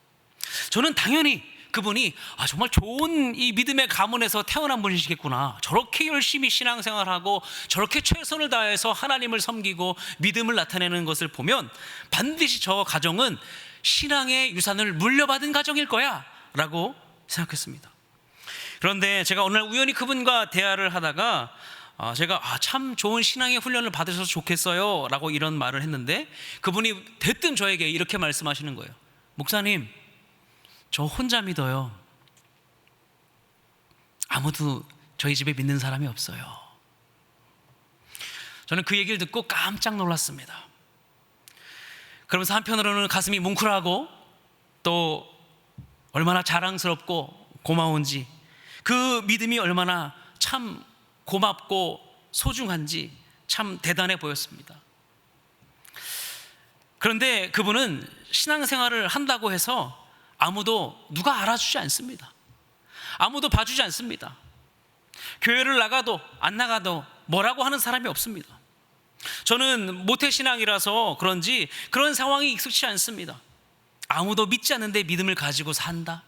저는 당연히 그분이 정말 좋은 이 믿음의 가문에서 태어난 분이시겠구나, 저렇게 열심히 신앙생활하고 저렇게 최선을 다해서 하나님을 섬기고 믿음을 나타내는 것을 보면 반드시 저 가정은 신앙의 유산을 물려받은 가정일 거야 라고 생각했습니다. 그런데 제가 어느 날 우연히 그분과 대화를 하다가 제가 참 좋은 신앙의 훈련을 받으셔서 좋겠어요 라고 이런 말을 했는데, 그분이 대뜸 저에게 이렇게 말씀하시는 거예요. 목사님, 저 혼자 믿어요. 아무도 저희 집에 믿는 사람이 없어요. 저는 그 얘기를 듣고 깜짝 놀랐습니다. 그러면서 한편으로는 가슴이 뭉클하고 또 얼마나 자랑스럽고 고마운지, 그 믿음이 얼마나 참 고맙고 소중한지 참 대단해 보였습니다. 그런데 그분은 신앙생활을 한다고 해서 아무도 누가 알아주지 않습니다. 아무도 봐주지 않습니다. 교회를 나가도 안 나가도 뭐라고 하는 사람이 없습니다. 저는 모태신앙이라서 그런지 그런 상황이 익숙치 않습니다. 아무도 믿지 않는데 믿음을 가지고 산다?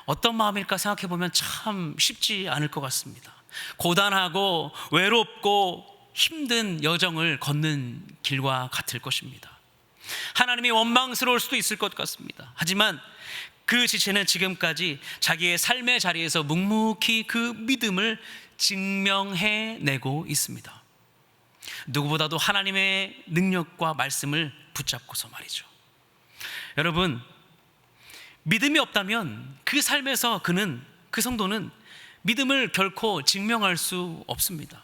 어떤 마음일까 생각해 보면 참 쉽지 않을 것 같습니다. 고단하고 외롭고 힘든 여정을 걷는 길과 같을 것입니다. 하나님이 원망스러울 수도 있을 것 같습니다. 하지만 그 지체는 지금까지 자기의 삶의 자리에서 묵묵히 그 믿음을 증명해내고 있습니다. 누구보다도 하나님의 능력과 말씀을 붙잡고서 말이죠. 여러분, 믿음이 없다면 그 삶에서 그 성도는 믿음을 결코 증명할 수 없습니다.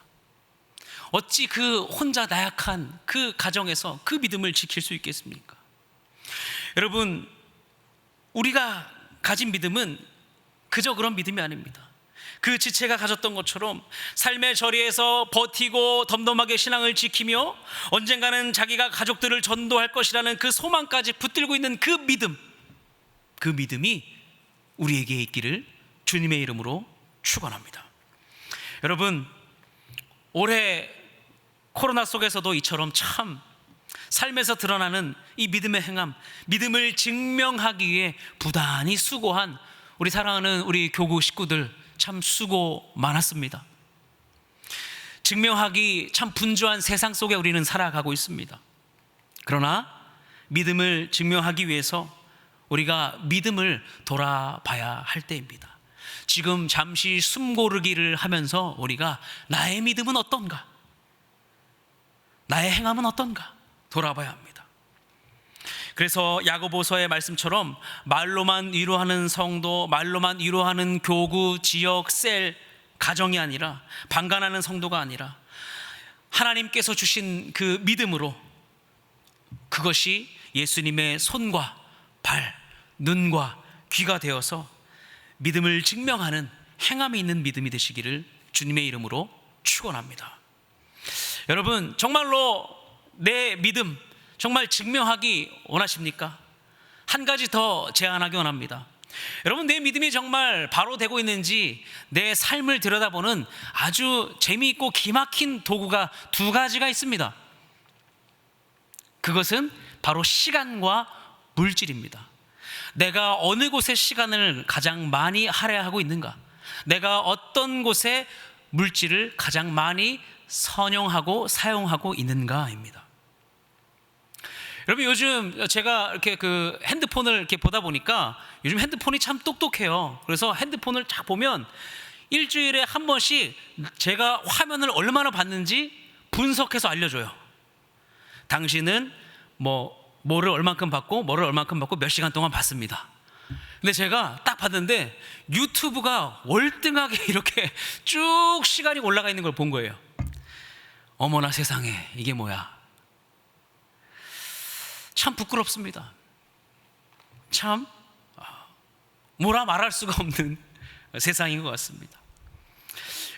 어찌 그 혼자 나약한 그 가정에서 그 믿음을 지킬 수 있겠습니까? 여러분, 우리가 가진 믿음은 그저 그런 믿음이 아닙니다. 그 지체가 가졌던 것처럼 삶의 저리에서 버티고 덤덤하게 신앙을 지키며 언젠가는 자기가 가족들을 전도할 것이라는 그 소망까지 붙들고 있는 그 믿음이 우리에게 있기를 주님의 이름으로 축원합니다. 여러분, 올해 코로나 속에서도 이처럼 참 삶에서 드러나는 이 믿음의 행함, 믿음을 증명하기 위해 부단히 수고한 우리 사랑하는 우리 교구 식구들 참 수고 많았습니다. 증명하기 참 분주한 세상 속에 우리는 살아가고 있습니다. 그러나 믿음을 증명하기 위해서 우리가 믿음을 돌아봐야 할 때입니다. 지금 잠시 숨고르기를 하면서 우리가 나의 믿음은 어떤가? 나의 행함은 어떤가? 돌아봐야 합니다. 그래서 야고보서의 말씀처럼 말로만 위로하는 성도, 말로만 위로하는 교구, 지역, 셀, 가정이 아니라, 방관하는 성도가 아니라 하나님께서 주신 그 믿음으로, 그것이 예수님의 손과 발, 눈과 귀가 되어서 믿음을 증명하는 행함이 있는 믿음이 되시기를 주님의 이름으로 축원합니다. 여러분, 정말로 내 믿음 정말 증명하기 원하십니까? 한 가지 더 제안하기 원합니다. 여러분, 내 믿음이 정말 바로 되고 있는지 내 삶을 들여다보는 아주 재미있고 기막힌 도구가 두 가지가 있습니다. 그것은 바로 시간과 물질입니다. 내가 어느 곳에 시간을 가장 많이 할애하고 있는가? 내가 어떤 곳에 물질을 가장 많이 선용하고 사용하고 있는가입니다. 여러분, 요즘 제가 이렇게 그 핸드폰을 이렇게 보다 보니까 요즘 핸드폰이 참 똑똑해요. 그래서 핸드폰을 딱 보면 일주일에 한 번씩 제가 화면을 얼마나 봤는지 분석해서 알려줘요. 당신은 뭐를 얼만큼 봤고 뭐를 얼만큼 봤고 몇 시간 동안 봤습니다. 근데 제가 딱 봤는데 유튜브가 월등하게 이렇게 쭉 시간이 올라가 있는 걸 본 거예요. 어머나 세상에, 이게 뭐야. 참 부끄럽습니다. 참 뭐라 말할 수가 없는 세상인 것 같습니다.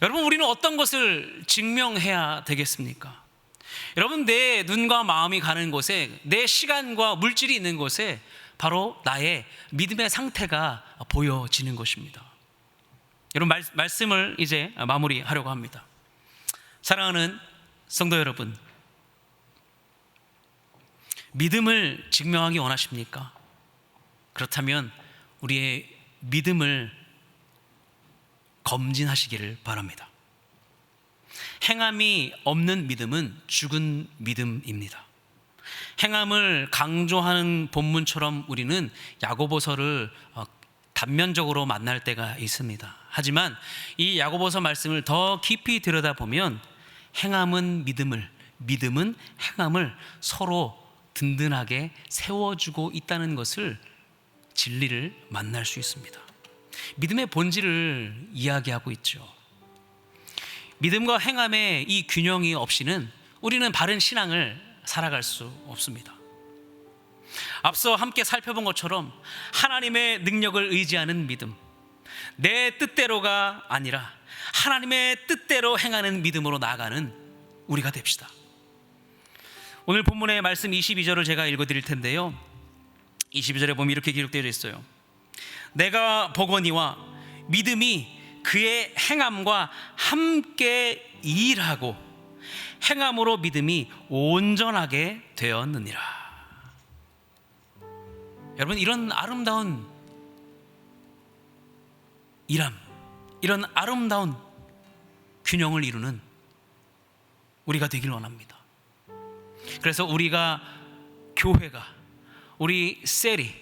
여러분, 우리는 어떤 것을 증명해야 되겠습니까? 여러분, 내 눈과 마음이 가는 곳에, 내 시간과 물질이 있는 곳에 바로 나의 믿음의 상태가 보여지는 것입니다. 여러분, 말씀을 이제 마무리하려고 합니다. 사랑하는 성도 여러분, 믿음을 증명하기 원하십니까? 그렇다면 우리의 믿음을 검진하시기를 바랍니다. 행함이 없는 믿음은 죽은 믿음입니다. 행함을 강조하는 본문처럼 우리는 야고보서를 단면적으로 만날 때가 있습니다. 하지만 이 야고보서 말씀을 더 깊이 들여다보면 행함은 믿음을, 믿음은 행함을 서로 든든하게 세워주고 있다는 것을, 진리를 만날 수 있습니다. 믿음의 본질을 이야기하고 있죠. 믿음과 행함의 이 균형이 없이는 우리는 바른 신앙을 살아갈 수 없습니다. 앞서 함께 살펴본 것처럼 하나님의 능력을 의지하는 믿음, 내 뜻대로가 아니라 하나님의 뜻대로 행하는 믿음으로 나아가는 우리가 됩시다. 오늘 본문의 말씀 22절을 제가 읽어드릴 텐데요, 22절에 보면 이렇게 기록되어 있어요. 내가 보거니와 믿음이 그의 행함과 함께 일하고 행함으로 믿음이 온전하게 되었느니라. 여러분, 이런 아름다운 일함, 이런 아름다운 균형을 이루는 우리가 되길 원합니다. 그래서 우리가, 교회가, 우리 셀이,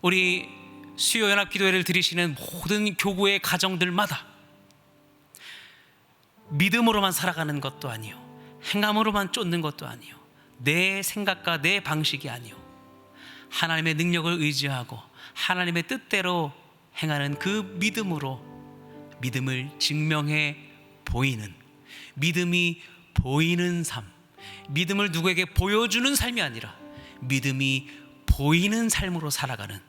우리 수요연합 기도회를 드리시는 모든 교구의 가정들마다 믿음으로만 살아가는 것도 아니요, 행함으로만 쫓는 것도 아니요, 내 생각과 내 방식이 아니요, 하나님의 능력을 의지하고 하나님의 뜻대로 행하는 그 믿음으로 믿음을 증명해 보이는, 믿음이 보이는 삶, 믿음을 누구에게 보여주는 삶이 아니라 믿음이 보이는 삶으로 살아가는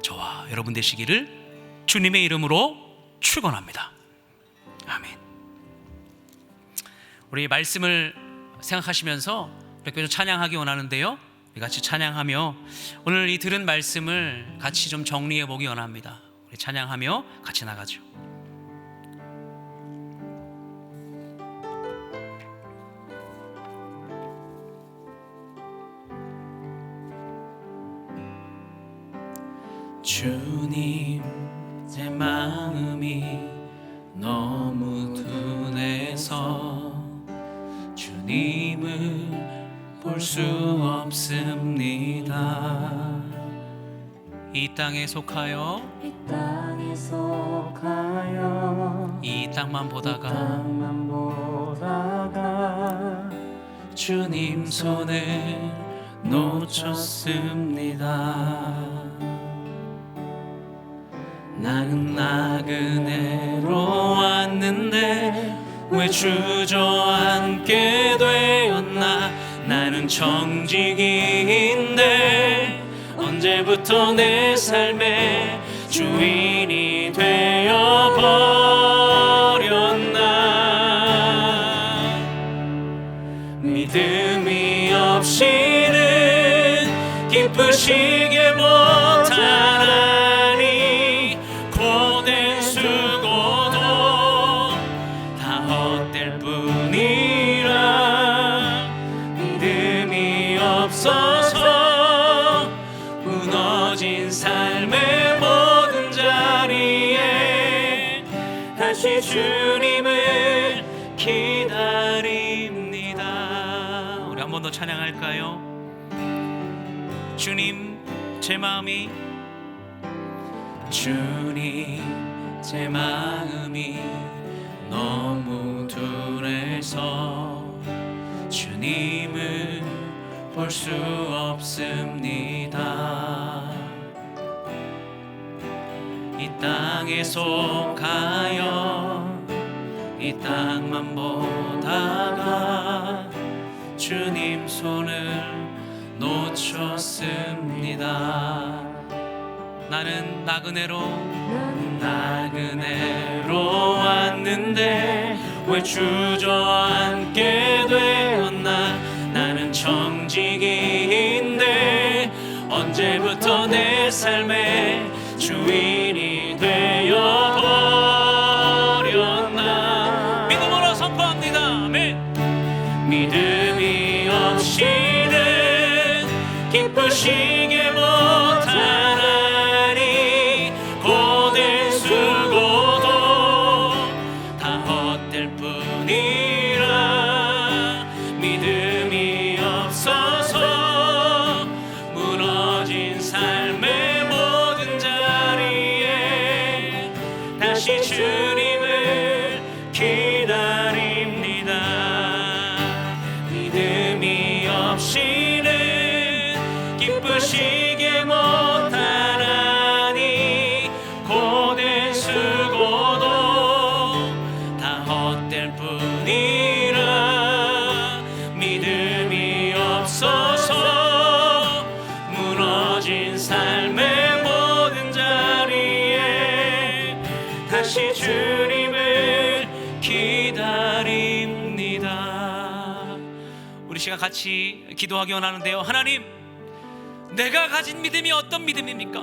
저와 여러분 되시기를 주님의 이름으로 축원합니다. 아멘. 우리 말씀을 생각하시면서 이렇게 찬양하기 원하는데요, 우리 같이 찬양하며 오늘 이 들은 말씀을 같이 좀 정리해 보기 원합니다. 우리 찬양하며 같이 나가죠. 주님 제 마음이 너무 둔해서 주님을 볼 수 없습니다. 이 땅에 속하여 이 땅에 속하여 이 땅만 보다가 땅만 보다가 주님 손을 놓쳤습니다. 나는 나그네로 왔는데 왜 주저앉게 되었나. 나는 청지기인데 언제부터 내 삶의 주인이 되어버렸나. 믿음이 없이는 기쁘시게 못하나니 고된 수고도 다 헛될 뿐이라. 믿음이 없어서 무너진 삶의 모든 자리에 다시 주님을 기다립니다. 우리 한 번 더 찬양할까요? 주님 제 마음이 주님 제 마음이 너무 둔해서 주님을 볼 수 없습니다. 이 땅에 속하여 이 땅만 보다가 주님 손을 놓쳤습니다. 나는 나그네로 왔는데 왜 주저앉게 되었나. 나는 청지기인데 언제부터 내 삶의 주인이 되어버렸나. 믿음으로 선포합니다. 아멘. 믿음이 없이는 기쁘시게 못하나니 고된 수고도 다 헛될 뿐이라. 믿음이 없어서 무너진 삶의 모든 자리에 다시 주님을 기다립니다. 믿음이 없이는 기쁘시게 못하나니 고된 수고도 다 헛될 뿐이라. 믿음이 없어서 무너진 삶의 모든 자리에 다시 주님을 기다립니다. 우리 시간 같이 기도하기 원하는데요. 하나님, 내가 가진 믿음이 어떤 믿음입니까?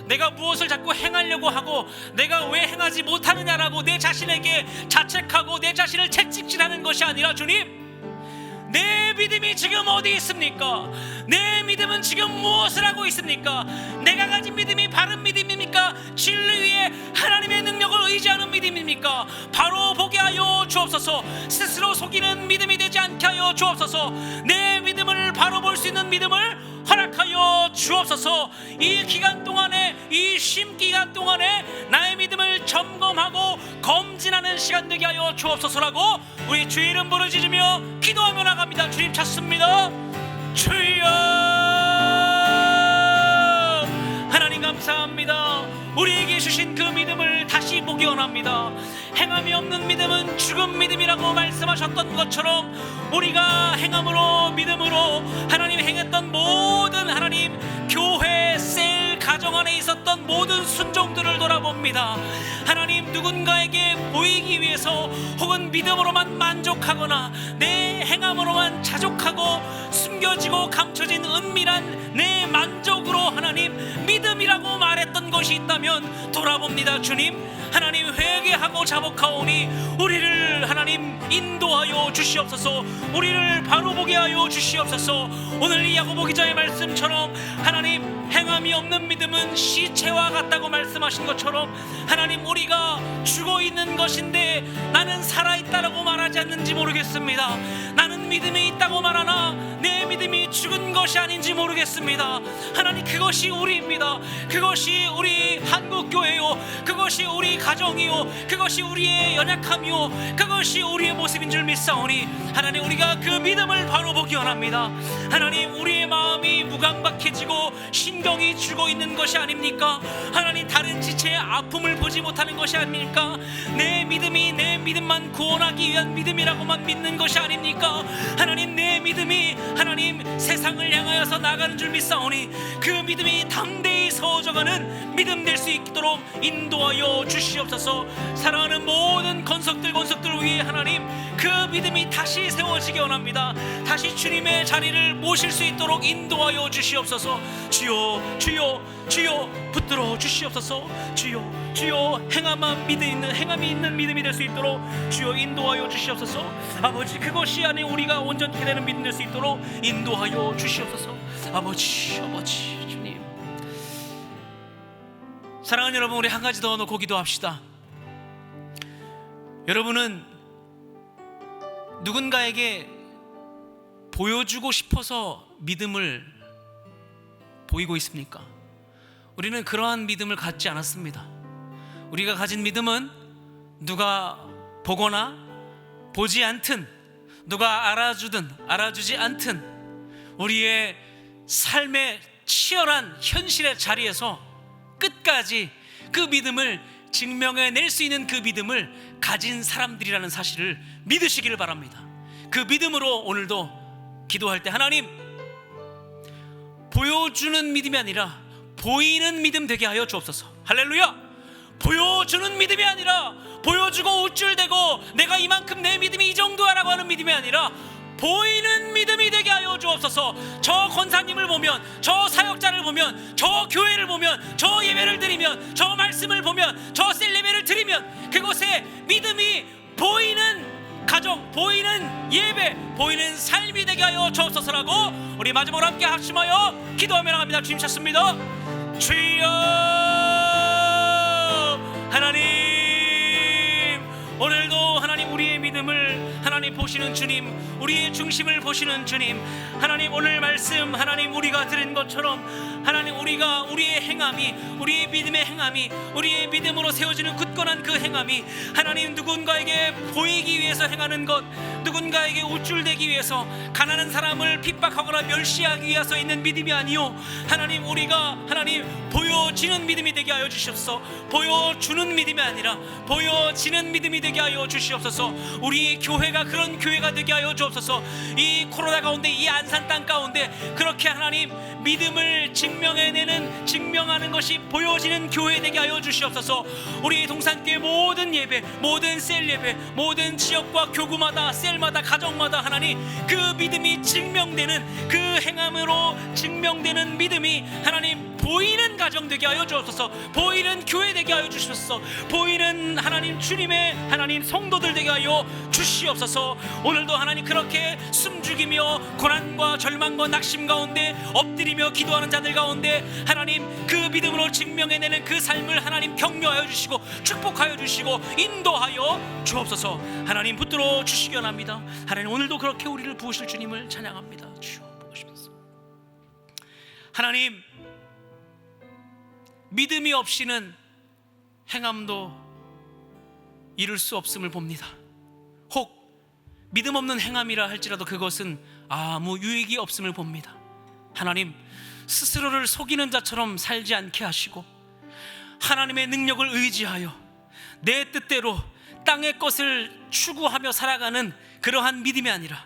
내가 무엇을 자꾸 행하려고 하고 내가 왜 행하지 못하느냐라고 내 자신에게 자책하고 내 자신을 채찍질하는 것이 아니라, 주님, 내 믿음이 지금 어디 있습니까? 내 믿음은 지금 무엇을 하고 있습니까? 내가 가진 믿음이 바른 믿음입니까? 진리에 하나님의 능력을 의지하는 믿음입니까? 바로 보게 하여 주옵소서. 스스로 속이는 믿음이 되지 않게 하여 주옵소서. 내 믿음을 바로 볼 수 있는 믿음을 허락하여 주옵소서. 이 기간 동안에, 이 쉼 기간 동안에 나의 믿음을 점검하고 검진하는 시간 되게 하여 주옵소서라고 우리 주의 이름 부르짖으며 기도하며 나갑니다. 주님 찾습니다. 주여, 하나님 감사합니다. 우리에게 주신 그 믿음을 다시 보기 원합니다. 행함이 없는 믿음은 죽은 믿음이라고 말씀하셨던 것처럼 우리가 행함으로, 믿음으로 하나님 행했던 모든, 하나님 교회, 셀, 가정 안에 있었던 모든 순종들을 돌아봅니다. 하나님, 누군가에게 보이기 위해서 혹은 믿음으로만 만족하거나 내 행함으로만 자족하고 숨겨지고 감춰진 은밀한 내 만족으로 하나님 믿음이라고 말했던 것이 있다면 돌아봅니다. 주님, 하나님 회개하고 자복하오니 우리를 하나님 인도하여 주시옵소서. 우리를 바로 보게 하여 주시옵소서. 오늘 이 야고보 기자의 말씀처럼 하나님 행함 행함이 없는 믿음은 시체와 같다고 말씀하신 것처럼 하나님, 우리가 죽어 있는 것인데 나는 살아있다라고 말하지 않는지 모르겠습니다. 나는 믿음이 있다고 말하나 내 믿음이 죽은 것이 아닌지 모르겠습니다. 하나님, 그것이 우리입니다. 그것이 우리 한국교회요, 그것이 우리 가정이요, 그것이 우리의 연약함이요, 그것이 우리의 모습인 줄 믿사오니 하나님, 우리가 그 믿음을 바로 보기 원합니다. 하나님, 우리의 마음이 무감각해지고 신경이 죽어 있는 것이 아닙니까? 하나님, 다른 지체의 아픔을 보지 못하는 것이 아닙니까? 내 믿음이 내 믿음만 구원하기 위한 믿음이라고만 믿는 것이 아닙니까? 하나님, 내 믿음이 하나님 세상을 향하여서 나가는 줄 믿사오니 그 믿음이 담대히 서져가는 믿음 될 수 있도록 인도하여 주시옵소서. 사랑하는 모든 건석들 위해 하나님, 그 믿음이 다시 세워지기 원합니다. 다시 주님의 자리를 모실 수 있도록 인도하여 주시옵소서. 주여, 주여, 주여, 붙들어 주시옵소서. 주여, 주여, 행함이 있는 믿음이 될 수 있도록 주여 인도하여 주시옵소서. 아버지, 그것이 안에 우리가 온전히 되는 믿음 될 수 있도록 인도하여 주시옵소서. 아버지, 주님. 사랑하는 여러분, 우리 한 가지 더 놓고 기도합시다. 여러분은 누군가에게 보여주고 싶어서 믿음을 보이고 있습니까? 우리는 그러한 믿음을 갖지 않았습니다. 우리가 가진 믿음은 누가 보거나 보지 않든, 누가 알아주든 알아주지 않든 우리의 삶의 치열한 현실의 자리에서 끝까지 그 믿음을 증명해낼 수 있는 그 믿음을 가진 사람들이라는 사실을 믿으시기를 바랍니다. 그 믿음으로 오늘도 기도할 때 하나님, 보여주는 믿음이 아니라 보이는 믿음 되게 하여 주옵소서. 할렐루야. 보여주는 믿음이 아니라 보여주고 우쭐대고 내가 이만큼 내 믿음이 이 정도야라고 하는 믿음이 아니라 보이는 믿음이 되게 하여 주옵소서. 저 권사님을 보면, 저 사역자를 보면, 저 교회를 보면, 저 예배를 드리면, 저 말씀을 보면, 저 셀레베를 드리면 그곳에 믿음이 보이는 가정, 보이는 예배, 보이는 삶이 되게 하여 주옵소서라고 우리 마지막으로 함께 합심하여 기도하며 나갑니다. 주님 찾습니다. 주여, 하나님, 오늘도 하나님 우리의 믿음을 하나님 보시는 주님, 우리의 중심을 보시는 주님, 하나님 오늘 말씀 하나님 우리가 들은 것처럼 하나님 우리가 우리의 행함이, 우리의 믿음의 행함이, 우리의 믿음으로 세워지는 굳건한 그 행함이 하나님 누군가에게 보이기 위해서 행하는 것, 누군가에게 우쭐대기 위해서, 가난한 사람을 핍박하거나 멸시하기 위해서 있는 믿음이 아니요, 하나님 우리가 하나님 보여지는 믿음이 되게 하여 주시옵소서. 보여주는 믿음이 아니라 보여지는 믿음이 되게 하여 주시옵소서. 우리 교회가 그런 교회가 되게 하여 주옵소서. 이 코로나 가운데, 이 안산 땅 가운데 그렇게 하나님 믿음을 증명하는 것이 보여지는 교회 되게 하여 주시옵소서. 우리 동산교회 모든 예배, 모든 셀 예배, 모든 지역과 교구마다, 셀마다, 가정마다 하나님 그 믿음이 증명되는, 그 행함으로 증명되는 믿음이 하나님 보이는 가정 되게 하여 주옵소서. 보이는 교회 되게 하여 주시옵소서. 보이는 하나님 주님의 하나님 성도들 되게 하여 주시옵소서. 오늘도 하나님 그렇게 숨죽이며 고난과 절망과 낙심 가운데 엎드리며 기도하는 자들 가운데 하나님 그 믿음으로 증명해내는 그 삶을 하나님 격려하여 주시고 축복하여 주시고 인도하여 주옵소서. 하나님 붙들어 주시기 원합니다. 하나님 오늘도 그렇게 우리를 부으실 주님을 찬양합니다. 주여 부으시옵소서. 하나님, 믿음이 없이는 행함도 이룰 수 없음을 봅니다. 혹 믿음 없는 행함이라 할지라도 그것은 아무 유익이 없음을 봅니다. 하나님, 스스로를 속이는 자처럼 살지 않게 하시고 하나님의 능력을 의지하여 내 뜻대로 땅의 것을 추구하며 살아가는 그러한 믿음이 아니라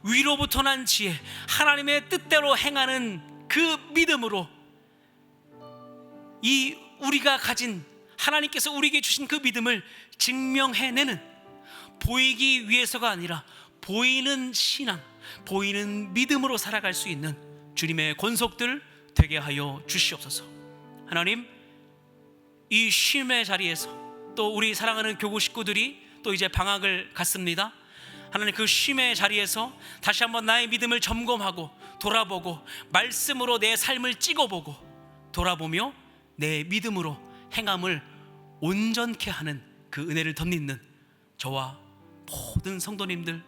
위로부터 난 지혜, 하나님의 뜻대로 행하는 그 믿음으로 이 우리가 가진, 하나님께서 우리에게 주신 그 믿음을 증명해내는, 보이기 위해서가 아니라 보이는 신앙, 보이는 믿음으로 살아갈 수 있는 주님의 권속들 되게 하여 주시옵소서. 하나님, 이 쉼의 자리에서 또 우리 사랑하는 교구 식구들이 또 이제 방학을 갔습니다. 하나님, 그 쉼의 자리에서 다시 한번 나의 믿음을 점검하고 돌아보고 말씀으로 내 삶을 찍어보고 돌아보며 내 믿음으로 행함을 온전케 하는 그 은혜를 덧입는 저와 모든 성도님들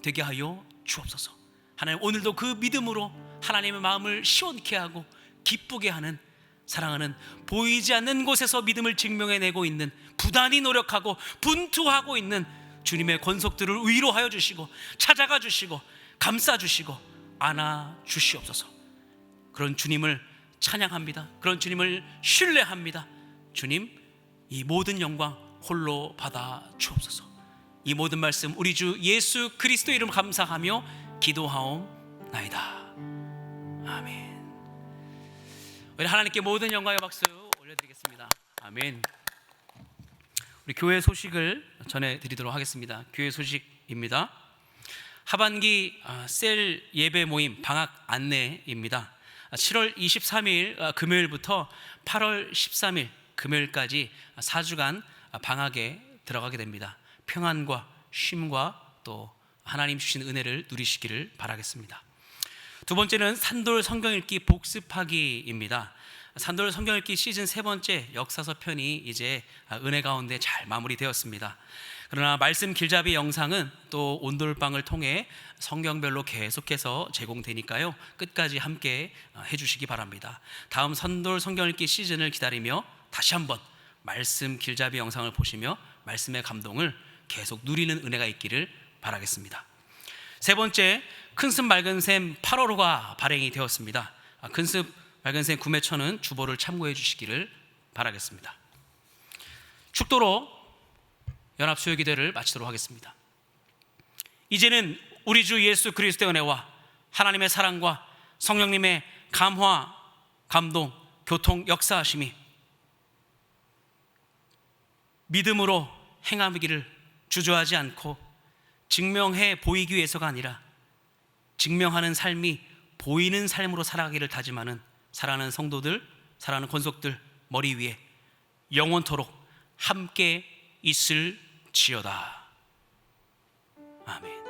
되게 하여 주옵소서. 하나님, 오늘도 그 믿음으로 하나님의 마음을 시원케 하고 기쁘게 하는, 사랑하는, 보이지 않는 곳에서 믿음을 증명해내고 있는, 부단히 노력하고 분투하고 있는 주님의 권속들을 위로하여 주시고 찾아가 주시고 감싸 주시고 안아 주시옵소서. 그런 주님을 찬양합니다. 그런 주님을 신뢰합니다. 주님, 이 모든 영광 홀로 받아 주옵소서. 이 모든 말씀 우리 주 예수 그리스도 이름 감사하며 기도하옵나이다. 아멘. 우리 하나님께 모든 영광의 박수 올려드리겠습니다. 아멘. 우리 교회 소식을 전해드리도록 하겠습니다. 교회 소식입니다. 하반기 셀 예배 모임 방학 안내입니다. 7월 23일 금요일부터 8월 13일 금요일까지 4주간 방학에 들어가게 됩니다. 평안과 쉼과 또 하나님 주신 은혜를 누리시기를 바라겠습니다. 두 번째는 산돌 성경 읽기 복습하기입니다. 산돌 성경 읽기 시즌 3번째 역사서 편이 이제 은혜 가운데 잘 마무리되었습니다. 그러나 말씀 길잡이 영상은 또 온돌방을 통해 성경별로 계속해서 제공되니까요, 끝까지 함께 해주시기 바랍니다. 다음 산돌 성경 읽기 시즌을 기다리며 다시 한번 말씀 길잡이 영상을 보시며 말씀의 감동을 계속 누리는 은혜가 있기를 바라겠습니다. 세 번째, 큰습 맑은샘 8호로가 발행이 되었습니다. 큰습 맑은샘 구매처는 주보를 참고해 주시기를 바라겠습니다. 축도로 연합수요기도를 마치도록 하겠습니다. 이제는 우리 주 예수 그리스도의 은혜와 하나님의 사랑과 성령님의 감화, 감동, 교통, 역사하심이 믿음으로 행하기를 주저하지 않고 증명해 보이기 위해서가 아니라 증명하는 삶이 보이는 삶으로 살아가기를 다짐하는 사랑하는 성도들, 사랑하는 권속들 머리 위에 영원토록 함께 있을지어다. 아멘.